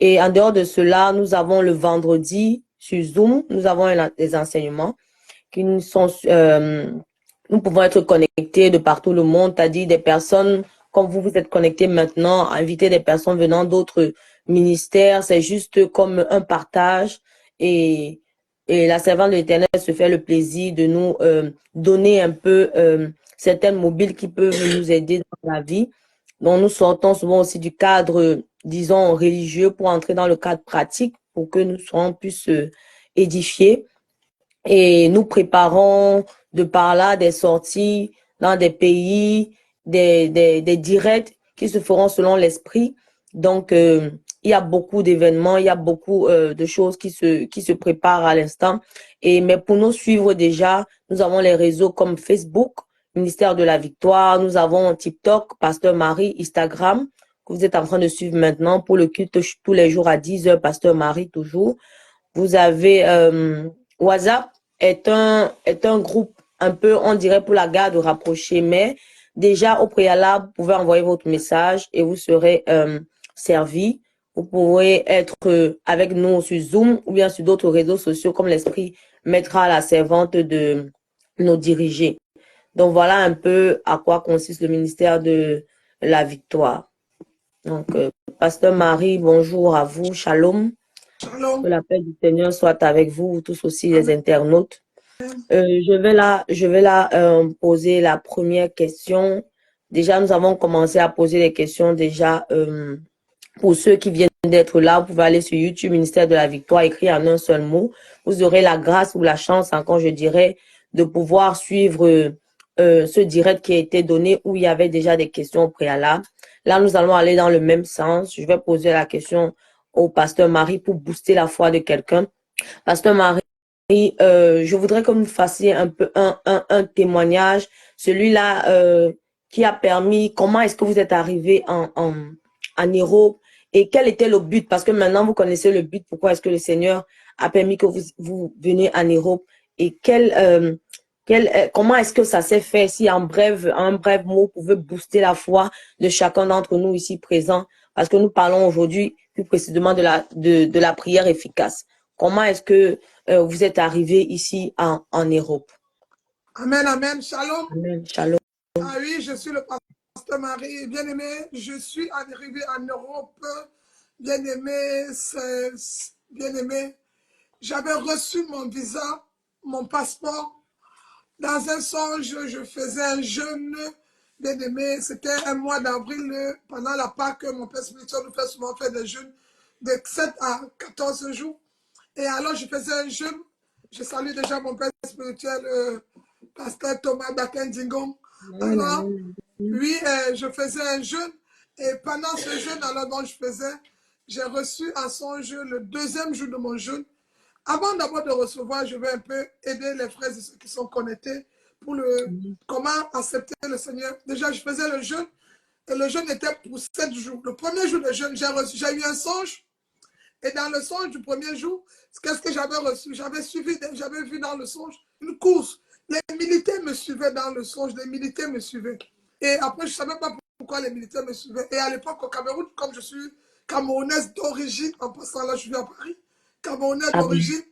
Et en dehors de cela, nous avons le vendredi sur Zoom, nous avons des enseignements qui nous sont, nous pouvons être connectés de partout le monde, c'est-à-dire des personnes comme vous êtes connectés maintenant, inviter des personnes venant d'autres ministères, c'est juste comme un partage et la servante de l'Éternel se fait le plaisir de nous donner un peu certaines mobiles qui peuvent nous aider dans la vie. Donc, nous sortons souvent aussi du cadre, disons, religieux pour entrer dans le cadre pratique pour que nous soyons plus édifiés. Et nous préparons de par là des sorties dans des pays, des directs qui se feront selon l'esprit. Donc, il y a beaucoup d'événements, il y a beaucoup de choses qui se préparent à l'instant. Mais pour nous suivre déjà, nous avons les réseaux comme Facebook, Ministère de la Victoire. Nous avons TikTok, Pasteur Marie, Instagram, que vous êtes en train de suivre maintenant pour le culte tous les jours à 10h, Pasteur Marie toujours. Vous avez WhatsApp est un groupe un peu, on dirait, pour la garde rapprochée, mais déjà au préalable, vous pouvez envoyer votre message et vous serez servi. Vous pourrez être avec nous sur Zoom ou bien sur d'autres réseaux sociaux comme l'Esprit mettra la servante de nos dirigés. Donc, voilà un peu à quoi consiste le ministère de la victoire. Donc, Pasteur Marie, bonjour à vous, shalom. Shalom. Que la paix du Seigneur soit avec vous, vous tous aussi les Amen. internautes. Je vais là poser la première question. Déjà, nous avons commencé à poser les questions déjà pour ceux qui viennent d'être là. Vous pouvez aller sur YouTube, Ministère de la Victoire, écrire en un seul mot. Vous aurez la grâce ou la chance, encore je dirais, de pouvoir suivre ce direct qui a été donné où il y avait déjà des questions au préalable. Là, nous allons aller dans le même sens. Je vais poser la question au pasteur Marie pour booster la foi de quelqu'un. Pasteur Marie, je voudrais que vous fassiez un peu un témoignage, celui-là qui a permis, comment est-ce que vous êtes arrivé en Europe et quel était le but? Parce que maintenant, vous connaissez le but, pourquoi est-ce que le Seigneur a permis que vous veniez en Europe et comment est-ce que ça s'est fait? Si un bref mot pouvait booster la foi de chacun d'entre nous ici présents, parce que nous parlons aujourd'hui plus précisément de la prière efficace. Comment est-ce que vous êtes arrivé ici en Europe? Amen, amen. Shalom. Amen. Shalom. Ah oui, je suis le pasteur Marie. Bien-aimé, je suis arrivé en Europe. Bien-aimé, bien-aimé. J'avais reçu mon visa, mon passeport. Dans un songe, je faisais un jeûne. Bien-aimé, c'était un mois d'avril. Pendant la Pâque, mon père spirituel nous fait souvent faire des jeûnes de 7 à 14 jours. Et alors, je faisais un jeûne. Je salue déjà mon père spirituel, pasteur Thomas Bakendingon. Alors, oui, je faisais un jeûne. Et pendant ce jeûne, alors dont je faisais, j'ai reçu un songe le deuxième jour de mon jeûne. Avant d'abord de recevoir, je vais un peu aider les frères et ceux qui sont connectés pour comment accepter le Seigneur. Déjà, je faisais le jeûne. Et le jeûne était pour 7 jours. Le premier jour de jeûne, j'ai eu un songe. Et dans le songe du premier jour, qu'est-ce que j'avais reçu? J'avais vu dans le songe une course. Les militaires me suivaient dans le songe, les militaires me suivaient. Et après, je ne savais pas pourquoi les militaires me suivaient. Et à l'époque, au Cameroun, comme je suis camerounaise d'origine, en passant là, je vis à Paris, camerounaise d'origine,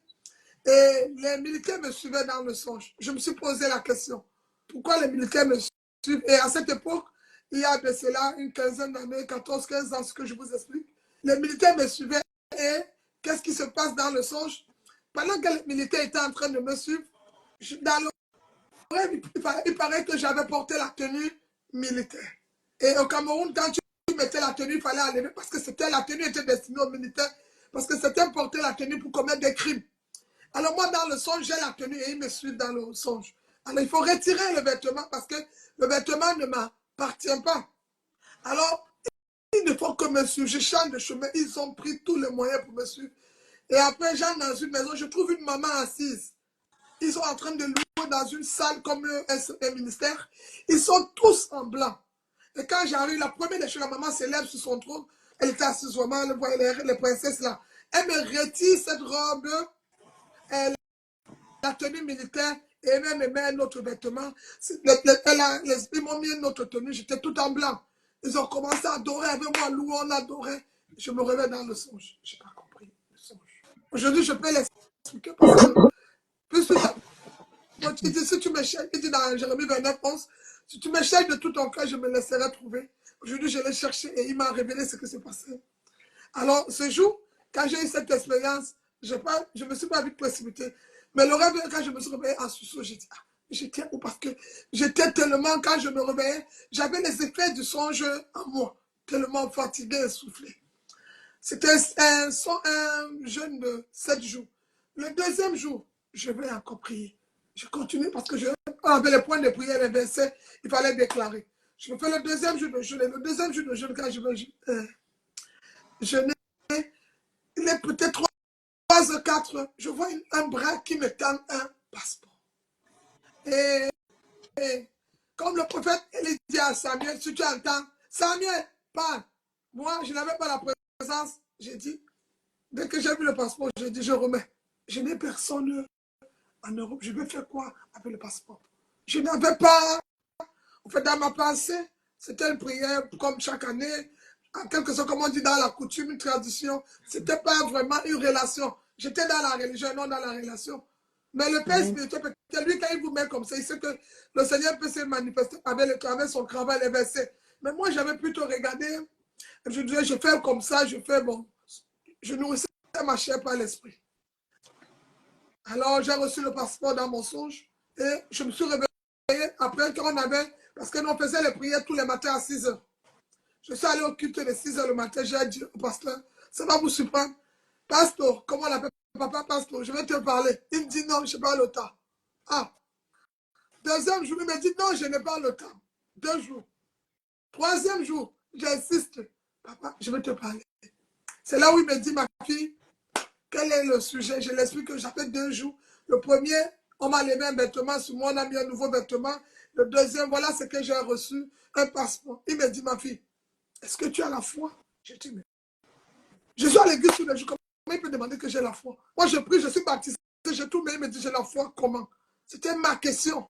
et les militaires me suivaient dans le songe. Je me suis posé la question, pourquoi les militaires me suivent? Et à cette époque, il y a de cela une quinzaine d'années, 14, 15 ans, ce que je vous explique. Les militaires me suivaient et qu'est-ce qui se passe dans le songe? Pendant que les militaires étaient en train de me suivre, dans le rêve, il paraît que j'avais porté la tenue militaire. Et au Cameroun, quand tu mettais la tenue, il fallait enlever parce que la tenue était destinée aux militaires, parce que c'était porter la tenue pour commettre des crimes. Alors moi, dans le songe, j'ai la tenue et ils me suivent dans le songe. Alors il faut retirer le vêtement parce que le vêtement ne m'appartient pas. Alors, il ne faut que me suivre. Je change de chemin. Ils ont pris tous les moyens pour me suivre. Et après, j'entre dans une maison, je trouve une maman assise. Ils sont en train de louer dans une salle comme un ministère. Ils sont tous en blanc. Et quand j'arrive, la première des choses, la maman s'élève sur son trône. Elle était assise vraiment, elle voyait les princesses là. Elle me retire cette robe, la tenue militaire, et même me met un autre vêtement. Ils m'ont mis une autre tenue, j'étais tout en blanc. Ils ont commencé à adorer avec moi, louer, on adorait. Je me réveille dans le songe. Je n'ai pas compris le songe. Aujourd'hui, je peux l'expliquer parce que plus il dit, si tu me cherches, il dit dans Jérémie 29, 11, si tu me cherches de tout ton cœur, je me laisserai trouver. Aujourd'hui, je l'ai cherché et il m'a révélé ce qui s'est passé. Alors, ce jour, quand j'ai eu cette expérience, je ne me suis pas vite précipité. Mais le rêve, quand je me suis réveillé en sursaut, j'ai dit, ah, j'étais où? Parce que j'étais tellement, quand je me réveillais, j'avais les effets du songe en moi, tellement fatigué, essoufflé. C'était un jeûne de 7 jours. Le deuxième jour, je vais encore prier. Je continue parce que on avait les points de prière, les versets, il fallait déclarer. Je me fais le deuxième jour de jeûne. Le deuxième jour de jeûne, quand je vais jeûner, il est peut-être 3 ou 4, je vois un bras qui me tend un passeport. Et comme le prophète, il dit à Samuel, si tu entends, Samuel, parle. Moi, je n'avais pas la présence. J'ai dit, dès que j'ai vu le passeport, j'ai dit, je remets. Je n'ai personne en Europe. Je vais faire quoi avec le passeport? Je n'avais pas, en fait, dans ma pensée, c'était une prière comme chaque année, en quelque sorte, comme on dit dans la coutume, une tradition. Ce n'était pas vraiment une relation. J'étais dans la religion, non dans la relation. Mais le père spirituel, lui, quand il vous met comme ça, il sait que le Seigneur peut se manifester avec son travail, les versets. Mais moi, j'avais plutôt regardé, je disais, je fais comme ça, je fais bon. Je nourrissais ma chair par l'esprit. Alors, j'ai reçu le passeport dans mon songe et je me suis réveillé après qu'on avait, parce que nous faisions les prières tous les matins à 6 heures. Je suis allé au culte de 6 heures le matin, j'ai dit au pasteur, ça va vous surprendre. Pasteur, comment on l'appelle? Papa, pasteur, je vais te parler. Il me dit non, je n'ai pas le temps. Ah, deuxième jour, il me dit non, je n'ai pas le temps. 2 jours. Troisième jour, j'insiste. Papa, je vais te parler. C'est là où il me dit, ma fille, quel est le sujet? Je l'explique que j'avais 2 jours. Le premier, on m'a levé un vêtement sur moi, on a mis un nouveau vêtement. Le deuxième, voilà ce que j'ai reçu, un passeport. Il me dit, ma fille, est-ce que tu as la foi? Je dis, mais je suis à l'église tous les jours. Comment il peut demander que j'ai la foi? Moi, je prie, je suis baptisé, j'ai tout, mais il me dit, j'ai la foi. Comment? C'était ma question.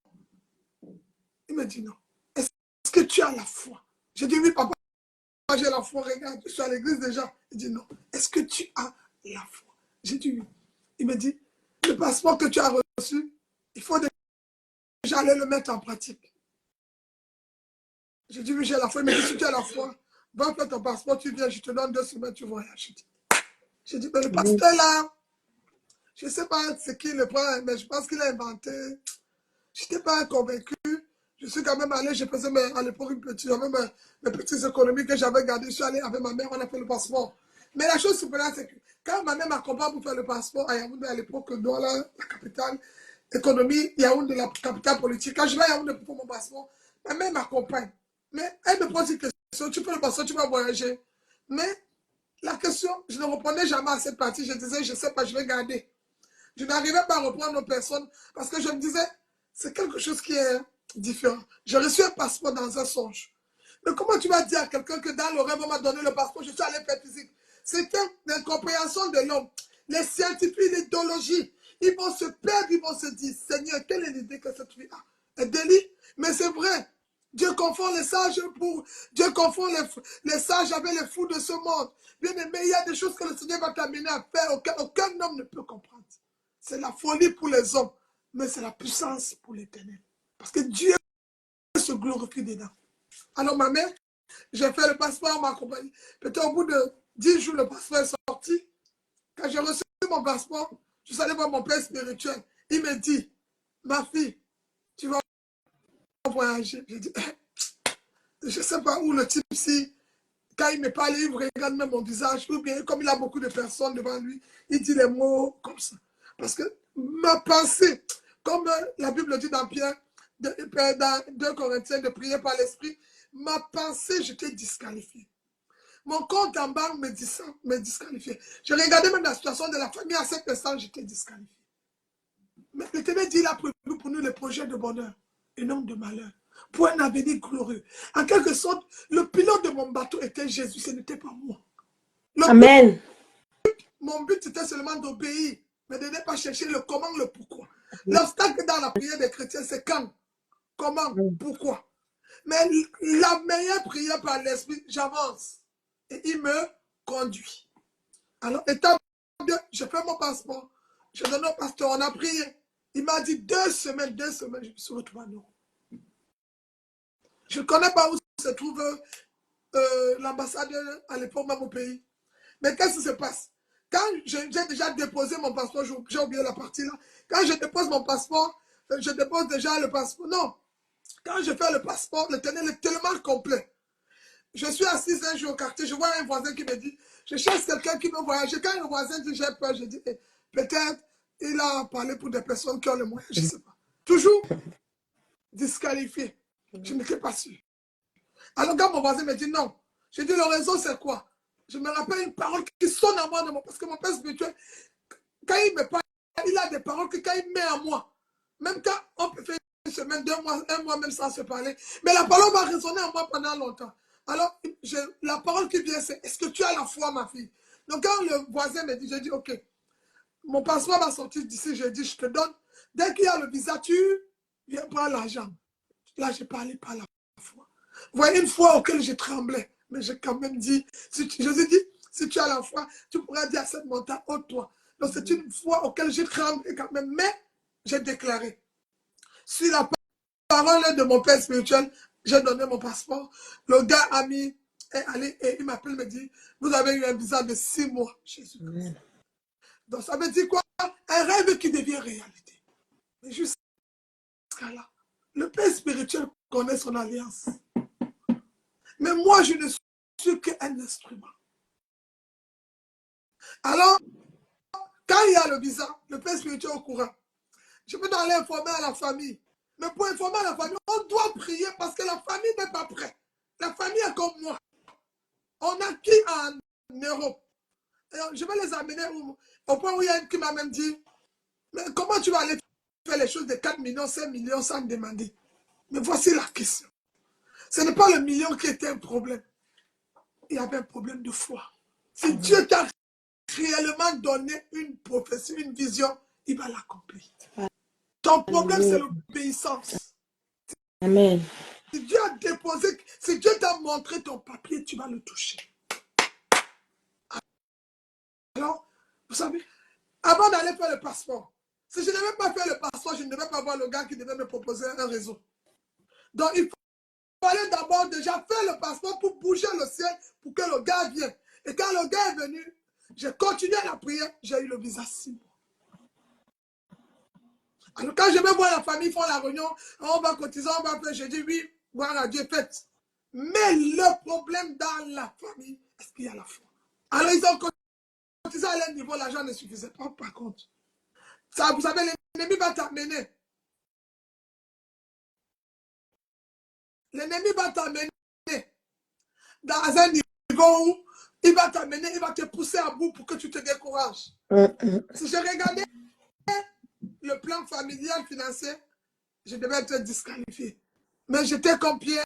Il me dit, non. Est-ce que tu as la foi? J'ai dit, oui, papa, j'ai la foi. Regarde, je suis à l'église déjà. Il dit, non. Est-ce que tu as la foi? J'ai dit, oui. Il me dit, le passeport que tu as reçu, il faut déjà aller le mettre en pratique. J'ai dit, oui, j'ai la foi. Il me dit, si tu as la foi, va faire ton passeport, tu viens, je te donne 2 semaines, tu voyages. J'ai dit, mais le pasteur là, je ne sais pas ce qu'il le prend, mais je pense qu'il a inventé. Je n'étais pas convaincu. Je suis quand même allé, je faisais à l'époque j'avais mes petites économies que j'avais gardées. Je suis allé avec ma mère, on a fait le passeport. Mais la chose surprenante, c'est que quand ma mère m'accompagne pour faire le passeport à Yaoundé, à l'époque, Douala, la capitale économie, Yaoundé, la capitale politique, quand je vais à Yaoundé pour mon passeport, ma mère m'accompagne. Mais elle me pose une question, tu fais le passeport, tu vas voyager. Mais la question, je ne répondais jamais à cette partie. Je disais, je ne sais pas, je vais garder. Je n'arrivais pas à reprendre nos personnes parce que je me disais, c'est quelque chose qui est différent. J'ai reçu un passeport dans un songe. Mais comment tu vas dire à quelqu'un que dans le rêve, on m'a donné le passeport, je suis allé faire physique? C'était l'incompréhension de l'homme. Les scientifiques, l'idéologie, ils vont se perdre, ils vont se dire, Seigneur, quelle est l'idée que cette fille a? Un délit? Mais c'est vrai. Dieu confond les sages Dieu confond les sages avec les fous de ce monde. Bien aimé, il y a des choses que le Seigneur va t'amener à faire aucun homme ne peut comprendre. C'est la folie pour les hommes, mais c'est la puissance pour l'Éternel. Parce que Dieu se glorifie dedans. Alors ma mère, j'ai fait le passeport, ma compagnie. Peut-être au bout de 10 jours, le passeport est sorti. Quand j'ai reçu mon passeport, je suis allé voir mon père spirituel. Il me dit, ma fille, tu vas voyager. J'ai dit, je ne sais pas où le type, si, quand il me parle, il regarde même mon visage, ou bien comme il a beaucoup de personnes devant lui, il dit les mots comme ça. Parce que ma pensée, comme la Bible dit dans Pierre, dans 2 Corinthiens, de prier par l'esprit, ma pensée, j'étais disqualifié. Mon compte en banque me disqualifiait. Je regardais même la situation de la famille à cet instant, j'étais disqualifié. Mais l'Éternel dit, il a prévu pour nous les projets de bonheur et non de malheur, pour un avenir glorieux. En quelque sorte, le pilote de mon bateau était Jésus, ce n'était pas moi. Amen. Mon but était seulement d'obéir, mais de ne pas chercher le comment, le pourquoi. L'obstacle dans la prière des chrétiens, c'est quand, comment, pourquoi. Mais la meilleure prière par l'esprit, j'avance. Et il me conduit. Alors, étape 2, je fais mon passeport. Je donne au pasteur, on a prié. Il m'a dit 2 semaines, je me suis retrouvé à Europe. Je ne connais pas où se trouve l'ambassade à l'époque, même au pays. Mais qu'est-ce qui se passe? Quand j'ai déjà déposé mon passeport, j'ai oublié la partie là. Quand je dépose mon passeport, je dépose déjà le passeport. Non. Quand je fais le passeport, le tunnel est tellement complet. Je suis assise un jour au quartier, je vois un voisin qui me dit, je cherche quelqu'un qui veut voyager. Quand le voisin dit j'ai peur, je dis, peut-être il a parlé pour des personnes qui ont le moyen, je ne sais pas. Toujours disqualifié. Je n'étais pas sûr. Alors quand mon voisin me dit non, je dis le raison c'est quoi? Je me rappelle une parole qui sonne à moi, parce que mon père spirituel, quand il me parle, il a des paroles que quand il met à moi, même quand on peut faire une semaine, 2 mois, 1 mois même sans se parler, mais la parole va résonner en moi pendant longtemps. Alors, la parole qui vient, c'est, est-ce que tu as la foi, ma fille? Donc quand le voisin me dit, je dis, ok, mon passeport va sortir d'ici, je dis, je te donne. Dès qu'il y a le visa, tu viens prendre l'argent. Là, je parlais pas la foi. Vous voyez, une foi auquel je tremblais. Mais j'ai quand même dit, Jésus dit, si tu as la foi, tu pourras dire à cette montagne, ôte-toi. Donc c'est une foi auquel j'ai tremblé quand même. Mais j'ai déclaré, Sur la parole de mon père spirituel, j'ai donné mon passeport. Le gars ami est allé et il m'appelle, me dit, vous avez eu un visa de 6 mois. Jésus. Donc ça veut dire quoi? Un rêve qui devient réalité. Mais jusqu'à là, le père spirituel connaît son alliance. Mais moi, je ne suis qu'un instrument. Alors, quand il y a le visa, le père spirituel est au courant. Je peux aller informer à la famille. Mais pour informer à la famille, on doit prier parce que la famille n'est pas prête. La famille est comme moi. On a qui en Europe? Je vais les amener au point où il y a une qui m'a même dit, mais comment tu vas aller faire les choses de 4 millions, 5 millions sans me demander? Mais voici la question. Ce n'est pas le million qui était un problème. Il y avait un problème de foi. Si Dieu t'a réellement donné une prophétie, une vision, il va l'accomplir. Ton problème, c'est l'obéissance. Amen. Si Dieu a déposé, si Dieu t'a montré ton papier, tu vas le toucher. Alors, vous savez, avant d'aller faire le passeport, si je n'avais pas fait le passeport, je ne devais pas voir le gars qui devait me proposer un réseau. Donc, il fallait d'abord déjà faire le passeport pour bouger le ciel, pour que le gars vienne. Et quand le gars est venu, j'ai continué la prière, j'ai eu le visa 6 mois. Alors, quand je vais voir la famille, ils font la réunion, on va cotiser, on va faire, je dis oui, gloire à Dieu, faites. Mais le problème dans la famille, est-ce qu'il y a la foi? Alors, ils ont cotisé à leur niveau, l'argent ne suffisait pas, par contre. Ça, vous savez, l'ennemi va t'amener. L'ennemi va t'amener dans un niveau où il va t'amener, il va te pousser à bout pour que tu te décourages. Si je regardais le plan familial financier, je devais être disqualifié. Mais j'étais comme Pierre,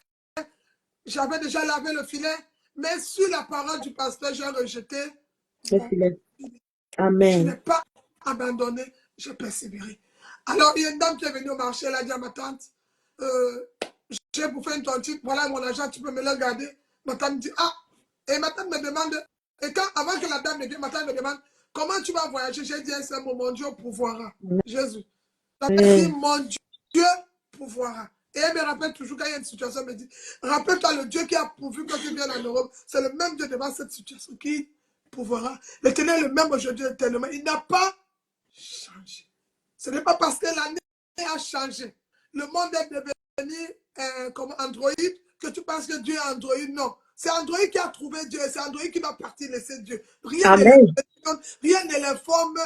j'avais déjà lavé le filet, mais sur la parole du pasteur, j'ai rejeté le filet. Je n'ai Amen. pas abandonné, j'ai persévéré. Alors, il y a une dame qui est venue au marché, elle a dit à ma tante, j'ai bouffé une tontine, voilà mon argent, tu peux me le garder. Ma tante me dit, ah, et ma tante me demande, et quand, avant que la dame ne vienne, ma tante me demande, comment tu vas voyager? J'ai dit un seul mot, mon Dieu pourvoira. Jésus. La tante dit, mon Dieu pourvoira. Et elle me rappelle toujours quand il y a une situation, elle me dit, rappelle-toi le Dieu qui a pourvu quand tu viens en Europe, c'est le même Dieu devant cette situation qui pourvoira. L'Éternel est le même aujourd'hui éternellement. Il n'a pas changé. Ce n'est pas parce que l'année a changé. Le monde est devenu comme Android que tu penses que Dieu est Android. Non. C'est Android qui a trouvé Dieu. C'est Android qui va partir laisser Dieu. Rien ne l'informe.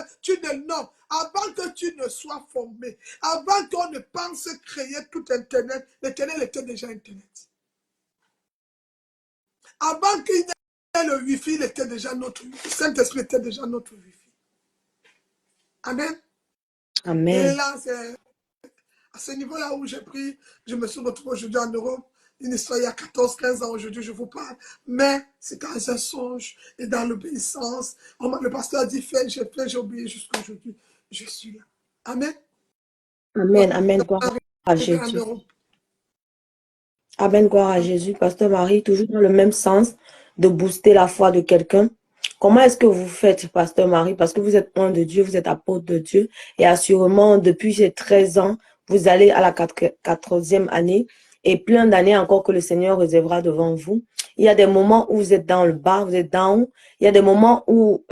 Non. Avant que tu ne sois formé, avant qu'on ne pense créer tout Internet, l'Éternel était déjà Internet. Avant qu'il y ait le Wi-Fi, il était déjà notre Wi-Fi. Saint-Esprit était déjà notre Wi-Fi. Amen. Amen. Et là, c'est à ce niveau-là où j'ai pris, je me suis retrouvé aujourd'hui en Europe. Une histoire il y a 14-15 ans aujourd'hui, je vous parle. Mais c'est dans un songe et dans l'obéissance. Le pasteur a dit, fais, j'ai obéi jusqu'à aujourd'hui. Je suis là. Amen. Amen. Amen. Gloire à Jésus. Amen. Gloire à Jésus. Pasteur Marie, toujours dans le même sens de booster la foi de quelqu'un. Comment est-ce que vous faites, Pasteur Marie? Parce que vous êtes un de Dieu, vous êtes apôtre de Dieu. Et assurément, depuis ces 13 ans, vous allez à la 14e année et plein d'années encore que le Seigneur réservera devant vous. Il y a des moments où vous êtes dans le bas, vous êtes down. Il y a des moments où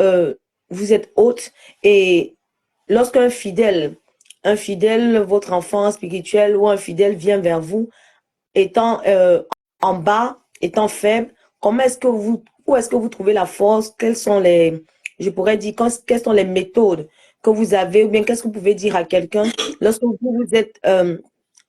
vous êtes haute. Et lorsqu'un fidèle, votre enfant spirituel ou un fidèle vient vers vous, étant en bas, étant faible, comment est-ce que où est-ce que vous trouvez la force? Quelles sont les, je pourrais dire, quelles sont les méthodes que vous avez, ou bien qu'est-ce que vous pouvez dire à quelqu'un lorsque vous êtes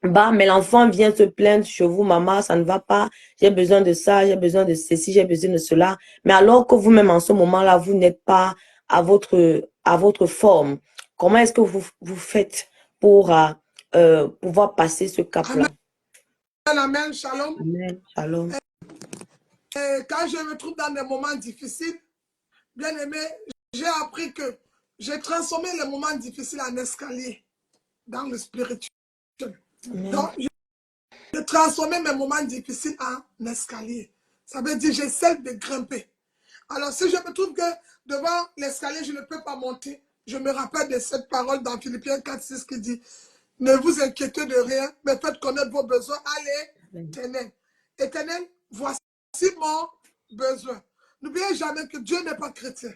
bas, mais l'enfant vient se plaindre chez vous, maman, ça ne va pas, j'ai besoin de ça, j'ai besoin de ceci, j'ai besoin de cela. Mais alors que vous-même, en ce moment-là, vous n'êtes pas à votre forme, comment est-ce que vous faites pour pouvoir passer ce cap-là? Amen, shalom. Amen, shalom. Et quand je me trouve dans des moments difficiles, bien aimé, j'ai appris que j'ai transformé les moments difficiles en escalier dans le spirituel. Amen. Donc, j'ai transformé mes moments difficiles en escalier. Ça veut dire que j'essaie de grimper. Alors, si je me trouve que devant l'escalier, je ne peux pas monter, je me rappelle de cette parole dans Philippiens 4:6 qui dit, Ne vous inquiétez de rien, mais faites connaître vos besoins à l'Éternel. Éternel, voici mon besoin. N'oubliez jamais que Dieu n'est pas chrétien.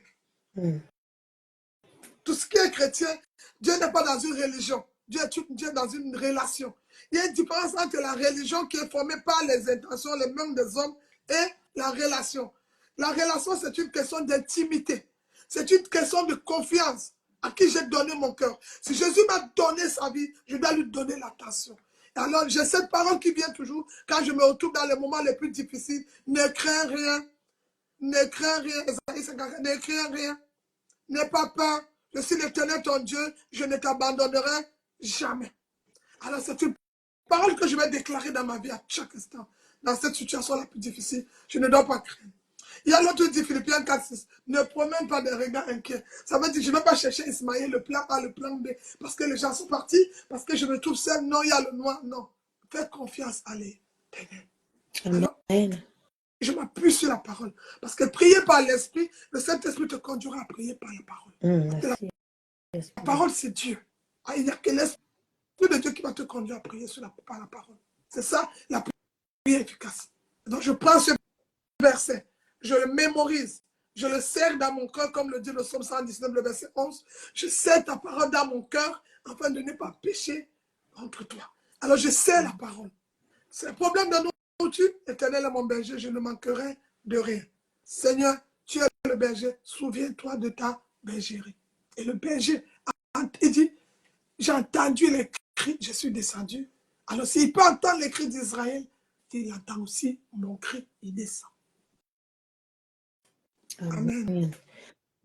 Tout ce qui est chrétien, Dieu n'est pas dans une religion. Dieu est dans une relation. Il y a une différence entre la religion qui est formée par les intentions, les mains des hommes et la relation. La relation, c'est une question d'intimité. C'est une question de confiance à qui j'ai donné mon cœur. Si Jésus m'a donné sa vie, je dois lui donner l'attention. Alors, j'ai cette parole qui vient toujours quand je me retrouve dans les moments les plus difficiles. Ne crains rien. Ne crains rien. Ne crains rien. N'aie pas peur. Je suis l'Éternel ton Dieu. Je ne t'abandonnerai jamais. Alors, c'est une parole que je vais déclarer dans ma vie à chaque instant. Dans cette situation la plus difficile, je ne dois pas craindre. Il y a l'autre dit Philippiens 4:6. Ne promène pas des regards inquiets. Ça veut dire que je ne vais pas chercher Ismaël, le plan A, le plan B, parce que les gens sont partis, parce que je me trouve seul. Non, il y a le noir. Non. Fais confiance à l'Éternel. Alors, je m'appuie sur la parole. Parce que prier par l'Esprit, le Saint-Esprit te conduira à prier par la parole. La parole, c'est Dieu. Il n'y a que l'Esprit de Dieu qui va te conduire à prier par la parole. C'est ça, la prière efficace. Donc, je prends ce verset, je le mémorise, je le serre dans mon cœur, comme le dit le psaume 119, le verset 11. Je serre ta parole dans mon cœur, afin de ne pas pécher contre toi. Alors, je serre la parole. C'est le problème de nourriture. Éternel est mon berger, je ne manquerai de rien. Seigneur, tu es le berger, souviens-toi de ta bergerie. Et le berger il dit, j'ai entendu les cris, je suis descendu. Alors s'il peut entendre les cris d'Israël, il entend aussi mon cri, il descend. Amen.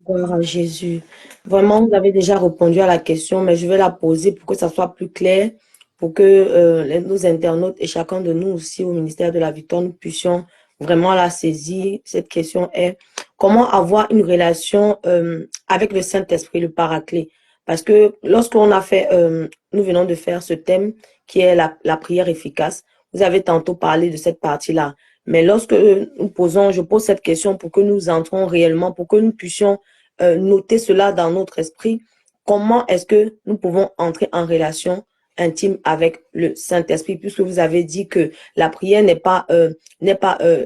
Gloire à Jésus. Vraiment, vous avez déjà répondu à la question, mais je vais la poser pour que ça soit plus clair, pour que nos internautes et chacun de nous aussi au ministère de la Victoire, nous puissions vraiment la saisir. Cette question est, comment avoir une relation avec le Saint-Esprit, le Paraclet? Parce que lorsqu'on a fait, nous venons de faire ce thème qui est la prière efficace, vous avez tantôt parlé de cette partie-là. Mais lorsque je pose cette question pour que nous entrons réellement, pour que nous puissions noter cela dans notre esprit, comment est-ce que nous pouvons entrer en relation intime avec le Saint-Esprit, puisque vous avez dit que la prière n'est pas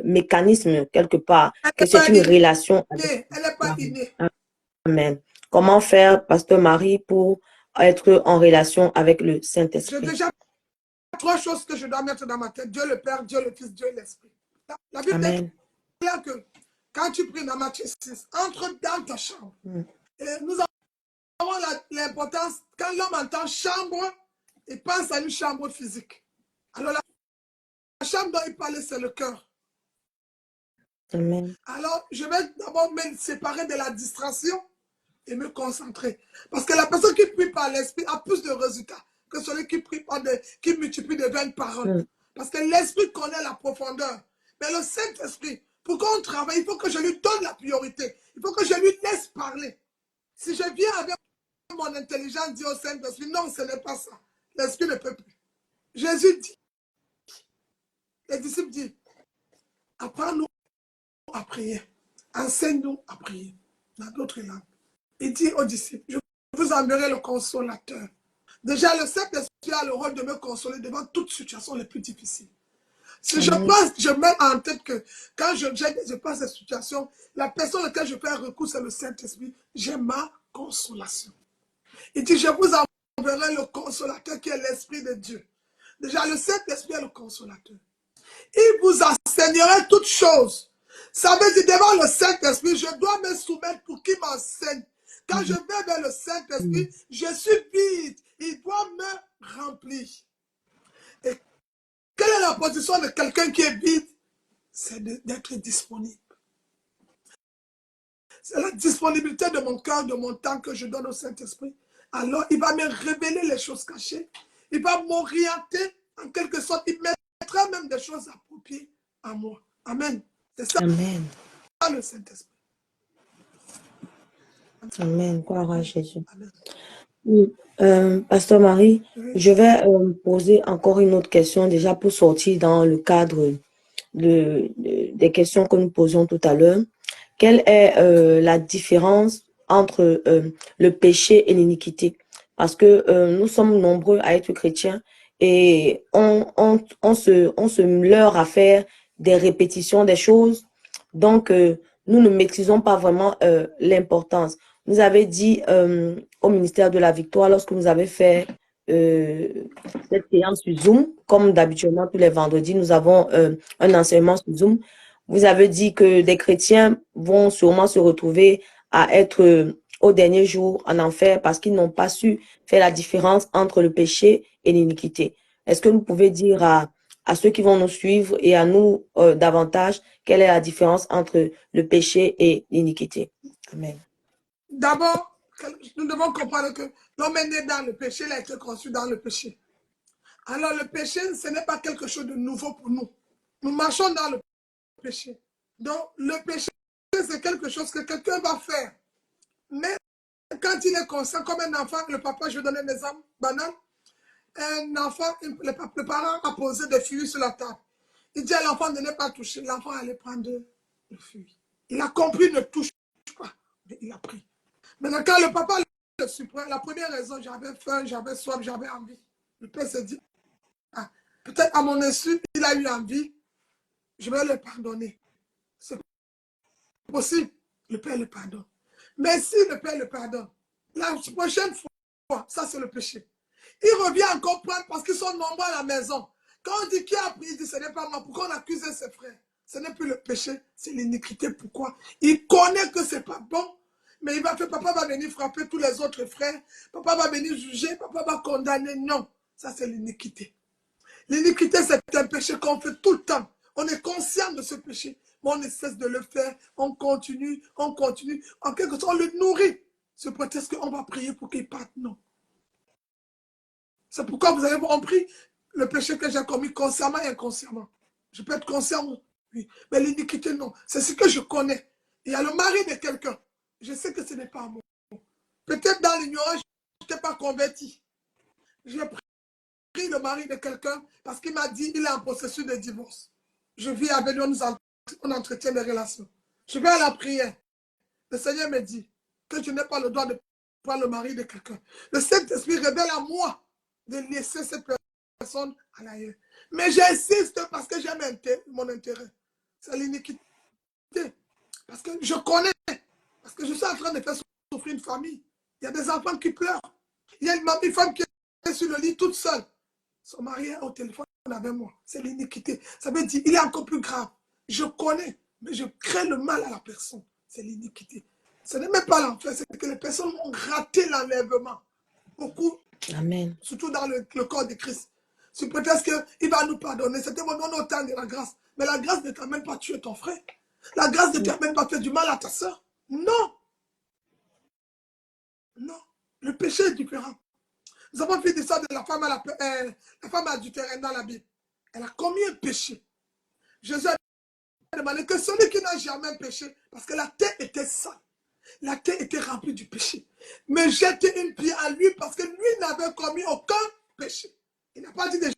mécanisme quelque part, que c'est une relation. Elle n'est pas innée. Amen. Comment faire, Pasteur Marie, pour être en relation avec le Saint-Esprit? J'ai déjà 3 choses que je dois mettre dans ma tête. Dieu le Père, Dieu le Fils, Dieu l'Esprit. La Bible est claire que quand tu pries dans Matthieu 6, entre dans ta chambre. Et nous avons l'importance, quand l'homme entend chambre, il pense à une chambre physique. Alors la chambre dont il parle, c'est le cœur. Amen. Alors je vais d'abord me séparer de la distraction et me concentrer. Parce que la personne qui prie par l'esprit a plus de résultats que celui qui prie qui multiplie de 20 paroles. Parce que l'esprit connaît la profondeur. Mais le Saint-Esprit, pour qu'on travaille, il faut que je lui donne la priorité. Il faut que je lui laisse parler. Si je viens avec mon intelligence, dire au Saint-Esprit, non, ce n'est pas ça. L'esprit ne peut plus. Jésus dit, les disciples disent, apprends-nous à prier. Enseigne-nous à prier. Dans d'autres langues. Il dit aux disciples, je vous enverrai le consolateur. Déjà, le Saint-Esprit a le rôle de me consoler devant toute situation les plus difficiles. Si je mets en tête que quand je passe cette situation, la personne à laquelle je fais recours, c'est le Saint-Esprit, j'ai ma consolation. Il dit, je vous enverrai le consolateur qui est l'Esprit de Dieu. Déjà, le Saint-Esprit est le consolateur. Il vous enseignerait toutes choses. Ça veut dire, devant le Saint-Esprit, je dois me soumettre pour qu'il m'enseigne. Quand je vais vers le Saint-Esprit, je suis vide. Il doit me remplir. Et quelle est la position de quelqu'un qui est vide? C'est d'être disponible. C'est la disponibilité de mon cœur, de mon temps que je donne au Saint-Esprit. Alors, il va me révéler les choses cachées. Il va m'orienter, en quelque sorte. Il mettra même des choses appropriées à moi. Amen. C'est ça. Amen. Le Saint-Esprit. Amen. Gloire à Jésus. Amen. Oui. Pasteur Marie, je vais poser encore une autre question déjà pour sortir dans le cadre des questions que nous posions tout à l'heure. Quelle est la différence entre le péché et l'iniquité? parce que nous sommes nombreux à être chrétiens et on se leurre à faire des répétitions des choses. Donc, nous ne maîtrisons pas vraiment l'importance. Vous avez dit au ministère de la Victoire, lorsque vous avez fait cette séance sur Zoom, comme d'habituellement tous les vendredis, nous avons un enseignement sur Zoom. Vous avez dit que des chrétiens vont sûrement se retrouver à être au dernier jour en enfer parce qu'ils n'ont pas su faire la différence entre le péché et l'iniquité. Est-ce que vous pouvez dire à ceux qui vont nous suivre et à nous davantage quelle est la différence entre le péché et l'iniquité? Amen. D'abord, nous devons comprendre que l'homme est né dans le péché, il a été conçu dans le péché. Alors le péché, ce n'est pas quelque chose de nouveau pour nous. Nous marchons dans le péché. Donc le péché, c'est quelque chose que quelqu'un va faire. Mais quand il est conscient, comme un enfant, le papa, je vais donner un exemple banal, un enfant, le parent a posé des fruits sur la table. Il dit à l'enfant de ne pas toucher. L'enfant allait prendre le fruit. Il a compris, ne touche pas. Mais il a pris. Maintenant, quand le papa le supprime, la première raison, j'avais faim, j'avais soif, j'avais envie. Le père se dit, ah, peut-être à mon insu, il a eu envie, je vais le pardonner. C'est possible, le père le pardonne. Mais si le père le pardonne, la prochaine fois, ça c'est le péché. Il revient encore prendre parce qu'ils sont nombreux à la maison. Quand on dit qui a pris, il dit ce n'est pas moi. Pourquoi on accuse ses frères? Ce n'est plus le péché, c'est l'iniquité. Pourquoi? Il connaît que ce n'est pas bon. Mais il va faire, papa va venir frapper tous les autres frères. Papa va venir juger, papa va condamner. Non, ça c'est l'iniquité. L'iniquité, c'est un péché qu'on fait tout le temps. On est conscient de ce péché, mais on ne cesse de le faire. On continue, on continue. En quelque sorte, on le nourrit. Ce prétexte qu'on va prier pour qu'il parte. Non. C'est pourquoi vous avez compris le péché que j'ai commis consciemment et inconsciemment. Je peux être conscient, oui. Mais l'iniquité, non. C'est ce que je connais. Il y a le mari de quelqu'un. Je sais que ce n'est pas moi. Peut-être dans l'ignorance, je n'étais pas converti. J'ai pris le mari de quelqu'un parce qu'il m'a dit qu'il est en processus de divorce. Je vis avec lui, on entretient des relations. Je vais à la prière. Le Seigneur me dit que je n'ai pas le droit de prendre le mari de quelqu'un. Le Saint-Esprit révèle à moi de laisser cette personne à l'ailleurs. Mais j'insiste parce que j'aime mon intérêt. C'est l'iniquité. Parce que je connais. Parce que je suis en train de faire souffrir une famille. Il y a des enfants qui pleurent. Il y a une femme qui est sur le lit toute seule. Son mari est au téléphone avec moi. C'est l'iniquité. Ça veut dire qu'il est encore plus grave. Je connais, mais je crée le mal à la personne. C'est l'iniquité. Ce n'est même pas l'enfer, c'est que les personnes ont raté l'enlèvement. Beaucoup, Amen. surtout dans le corps de Christ. C'est peut-être qu'il va nous pardonner. C'était mon autant de la grâce. Mais la grâce ne t'a même pas tué ton frère. La grâce ne t'a même pas fait du mal à ta soeur. Non. Non. Le péché est différent. Nous avons vu l'histoire de la femme adultère dans la Bible. Elle a commis un péché. Jésus a demandé que celui qui n'a jamais péché, parce que la terre était sale, la terre était remplie du péché, mais jeter une pierre à lui parce que lui n'avait commis aucun péché. Il n'a pas dit de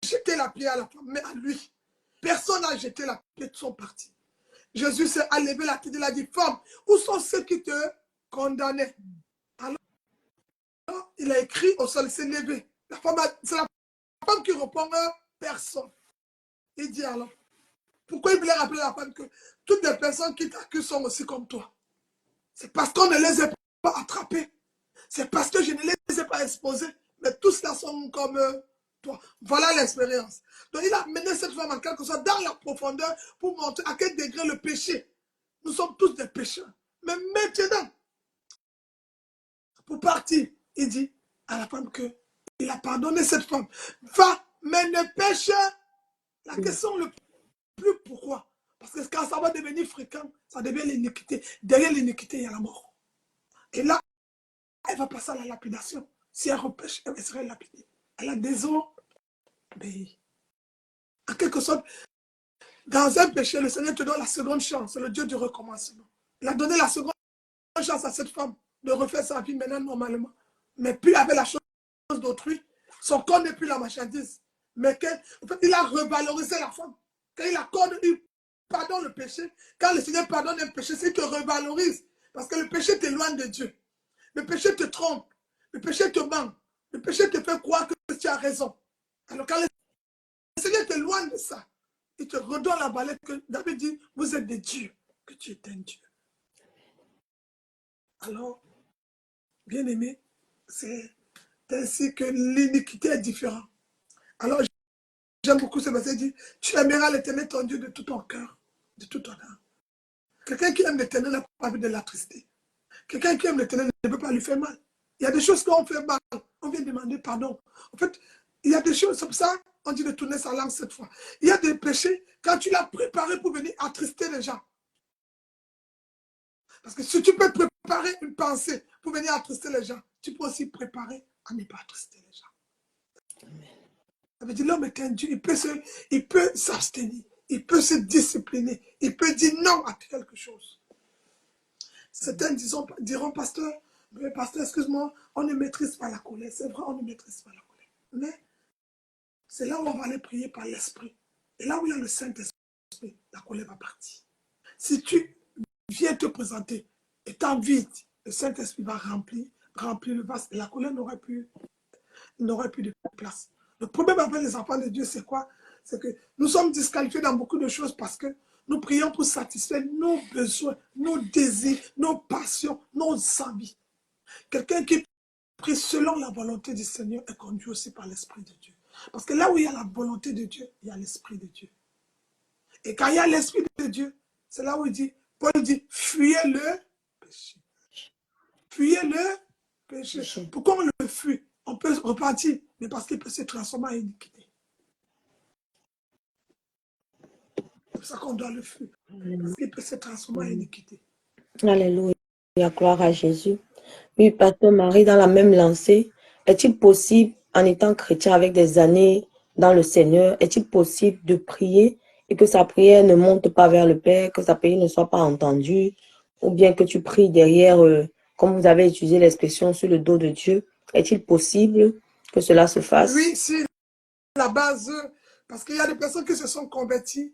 jeter la pierre à la femme, mais à lui. Personne n'a jeté la pierre, ils sont partis. Jésus s'est levé la tête, il a dit, femme, où sont ceux qui te condamnaient? Alors, il a écrit au sol, il s'est levé. C'est la femme qui répond à personne. Il dit alors, pourquoi il voulait rappeler la femme que toutes les personnes qui t'accusent sont aussi comme toi? C'est parce qu'on ne les a pas attrapés. C'est parce que je ne les ai pas exposés. Mais tous là sont comme toi. Voilà l'expérience. Donc il a mené cette femme en quelque sorte dans la profondeur pour montrer à quel degré le péché. Nous sommes tous des pécheurs. Mais maintenant, pour partir, il dit à la femme qu'il a pardonné cette femme. Va, mais ne pêche. La question le plus pourquoi? Parce que quand ça va devenir fréquent, ça devient l'iniquité. Derrière l'iniquité, il y a la mort. Et là, elle va passer à la lapidation. Si elle repêche, elle serait lapidée. Elle a désobéi. En quelque sorte, dans un péché, le Seigneur te donne la seconde chance. C'est le Dieu du recommencement. Il a donné la seconde chance à cette femme de refaire sa vie maintenant normalement. Mais puis avec la chose d'autrui, son corps n'est plus la marchandise. Mais en fait, il a revalorisé la femme. Quand il accorde, il pardonne le péché. Quand le Seigneur pardonne un péché, c'est qu'il te revalorise. Parce que le péché t'éloigne de Dieu. Le péché te trompe. Le péché te ment. Le péché te fait croire que tu as raison. Alors quand le Seigneur t'éloigne de ça, il te redonne la balai que David dit, vous êtes des dieux, que tu es un Dieu. Alors, bien aimé, c'est ainsi que l'iniquité est différente. Alors, j'aime beaucoup ce verset, il dit, tu aimeras l'Éternel ton Dieu de tout ton cœur, de tout ton âme. Quelqu'un qui aime l'Éternel n'a pas envie de l'attrister. Quelqu'un qui aime l'Éternel ne peut pas lui faire mal. Il y a des choses qu'on fait mal, on vient demander pardon. En fait, il y a des choses comme ça, on dit de tourner sa langue cette fois. Il y a des péchés, quand tu l'as préparé pour venir attrister les gens. Parce que si tu peux préparer une pensée pour venir attrister les gens, tu peux aussi préparer à ne pas attrister les gens. Ça veut dire l'homme est un Dieu, il peut s'abstenir, il peut se discipliner, il peut dire non à quelque chose. Certains diront, pasteur, excuse-moi, on ne maîtrise pas la colère. C'est vrai, on ne maîtrise pas la colère. Mais c'est là où on va aller prier par l'Esprit. Et là où il y a le Saint-Esprit, la colère va partir. Si tu viens te présenter, étant vide, le Saint-Esprit va remplir le vase et la colère n'aurait plus de place. Le problème avec les enfants de Dieu, c'est quoi? C'est que nous sommes disqualifiés dans beaucoup de choses parce que nous prions pour satisfaire nos besoins, nos désirs, nos passions, nos envies. Quelqu'un qui prie selon la volonté du Seigneur est conduit aussi par l'Esprit de Dieu. Parce que là où il y a la volonté de Dieu, il y a l'Esprit de Dieu. Et quand il y a l'Esprit de Dieu, c'est là où Paul dit, fuyez le péché. Fuyez le péché. Pourquoi on le fuit? On peut repentir, mais parce qu'il peut se transformer en iniquité. C'est pour ça qu'on doit le fuir. Parce qu'il peut se transformer en iniquité. Alléluia, gloire à Jésus. Oui, Pasteur Marie, dans la même lancée, est-il possible, en étant chrétien avec des années dans le Seigneur, est-il possible de prier et que sa prière ne monte pas vers le Père, que sa prière ne soit pas entendue, ou bien que tu pries derrière, comme vous avez utilisé l'expression, sur le dos de Dieu? Est-il possible que cela se fasse? Oui, si la base, parce qu'il y a des personnes qui se sont converties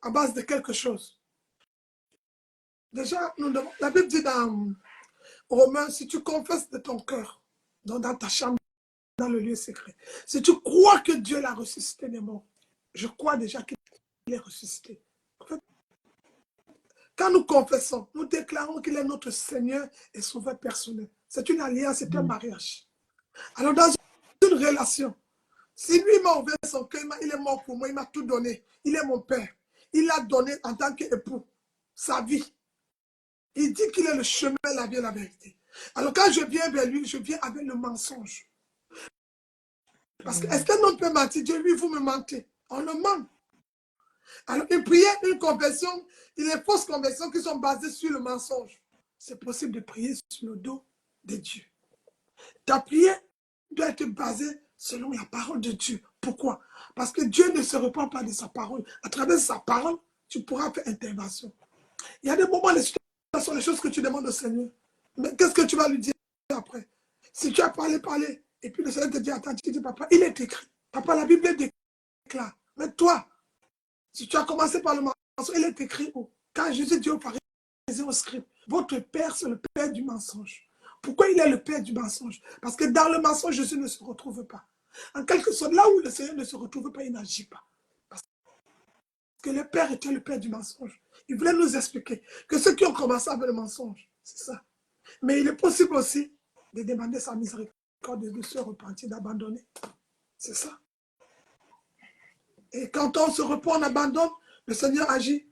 à base de quelque chose. Déjà, la Bible dit dans Romains, si tu confesses de ton cœur, dans ta chambre, dans le lieu secret, si tu crois que Dieu l'a ressuscité des morts, je crois déjà qu'il est ressuscité. En fait, quand nous confessons, nous déclarons qu'il est notre Seigneur et Sauveur personnel. C'est une alliance, c'est un mariage. Alors, dans une relation, si lui m'a ouvert son cœur, il est mort pour moi, il m'a tout donné. Il est mon père. Il l'a donné en tant qu'époux, sa vie. Il dit qu'il est le chemin, la vie et la vérité. Alors quand je viens vers lui, je viens avec le mensonge. Parce que est-ce qu'un homme peut mentir? Dieu, lui, vous me mentez. On le ment. Alors une prière, une conversion, il y a des fausses conversions qui sont basées sur le mensonge. C'est possible de prier sur le dos de Dieu. Ta prière doit être basée selon la parole de Dieu. Pourquoi? Parce que Dieu ne se repent pas de sa parole. À travers sa parole, tu pourras faire intervention. Il y a des moments, les situations, les choses que tu demandes au Seigneur. Mais qu'est-ce que tu vas lui dire après? Si tu as parlé, et puis le Seigneur te dit, attends, tu dis, papa, il est écrit. Papa, la Bible déclare. Mais toi, si tu as commencé par le mensonge, il est écrit où? Quand Jésus dit aux pharisiens, aux scribes, votre père, c'est le père du mensonge. Pourquoi il est le père du mensonge? Parce que dans le mensonge, Jésus ne se retrouve pas. En quelque sorte, là où le Seigneur ne se retrouve pas, il n'agit pas. Parce que le père était le père du mensonge. Il voulait nous expliquer que ceux qui ont commencé avec le mensonge, c'est ça. Mais il est possible aussi de demander sa miséricorde, de se repentir, d'abandonner. C'est ça. Et quand on se repent, on abandonne, le Seigneur agit.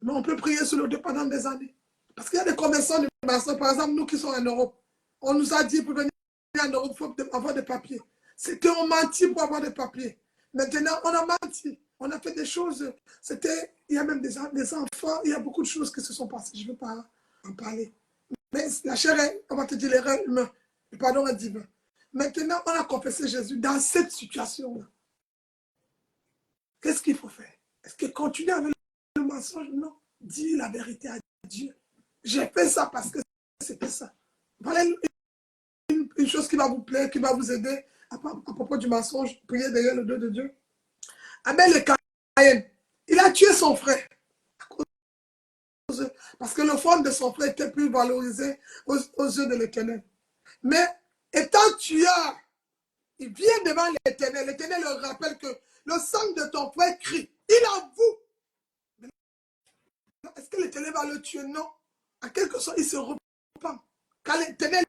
Mais on peut prier sur le dos pendant des années. Parce qu'il y a des conversions de mensonges. Par exemple, nous qui sommes en Europe, on nous a dit pour venir en Europe, il faut avoir des papiers. C'était on mentit pour avoir des papiers. Maintenant, on a menti. On a fait des choses. Il y a même des enfants, il y a beaucoup de choses qui se sont passées. Je ne veux pas en parler. Mais la chair, on va te dire l'erreur humaine. Le pardon est divin. Maintenant, on a confessé Jésus dans cette situation-là. Qu'est-ce qu'il faut faire? Est-ce que continuer avec le mensonge? Non. Dis la vérité à Dieu. J'ai fait ça parce que c'était ça. Voilà une chose qui va vous plaire, qui va vous aider à propos du mensonge. Priez derrière le dos de Dieu. Abel le Caïn, il a tué son frère à cause cause, parce que l'offrande de son frère était plus valorisée aux yeux de l'Éternel. Mais étant tueur, il vient devant l'Éternel. L'Éternel le rappelle que le sang de ton frère crie. Il avoue. Est-ce que l'Éternel va le tuer? Non. En quelque sorte, il se repent. Quand l'Éternel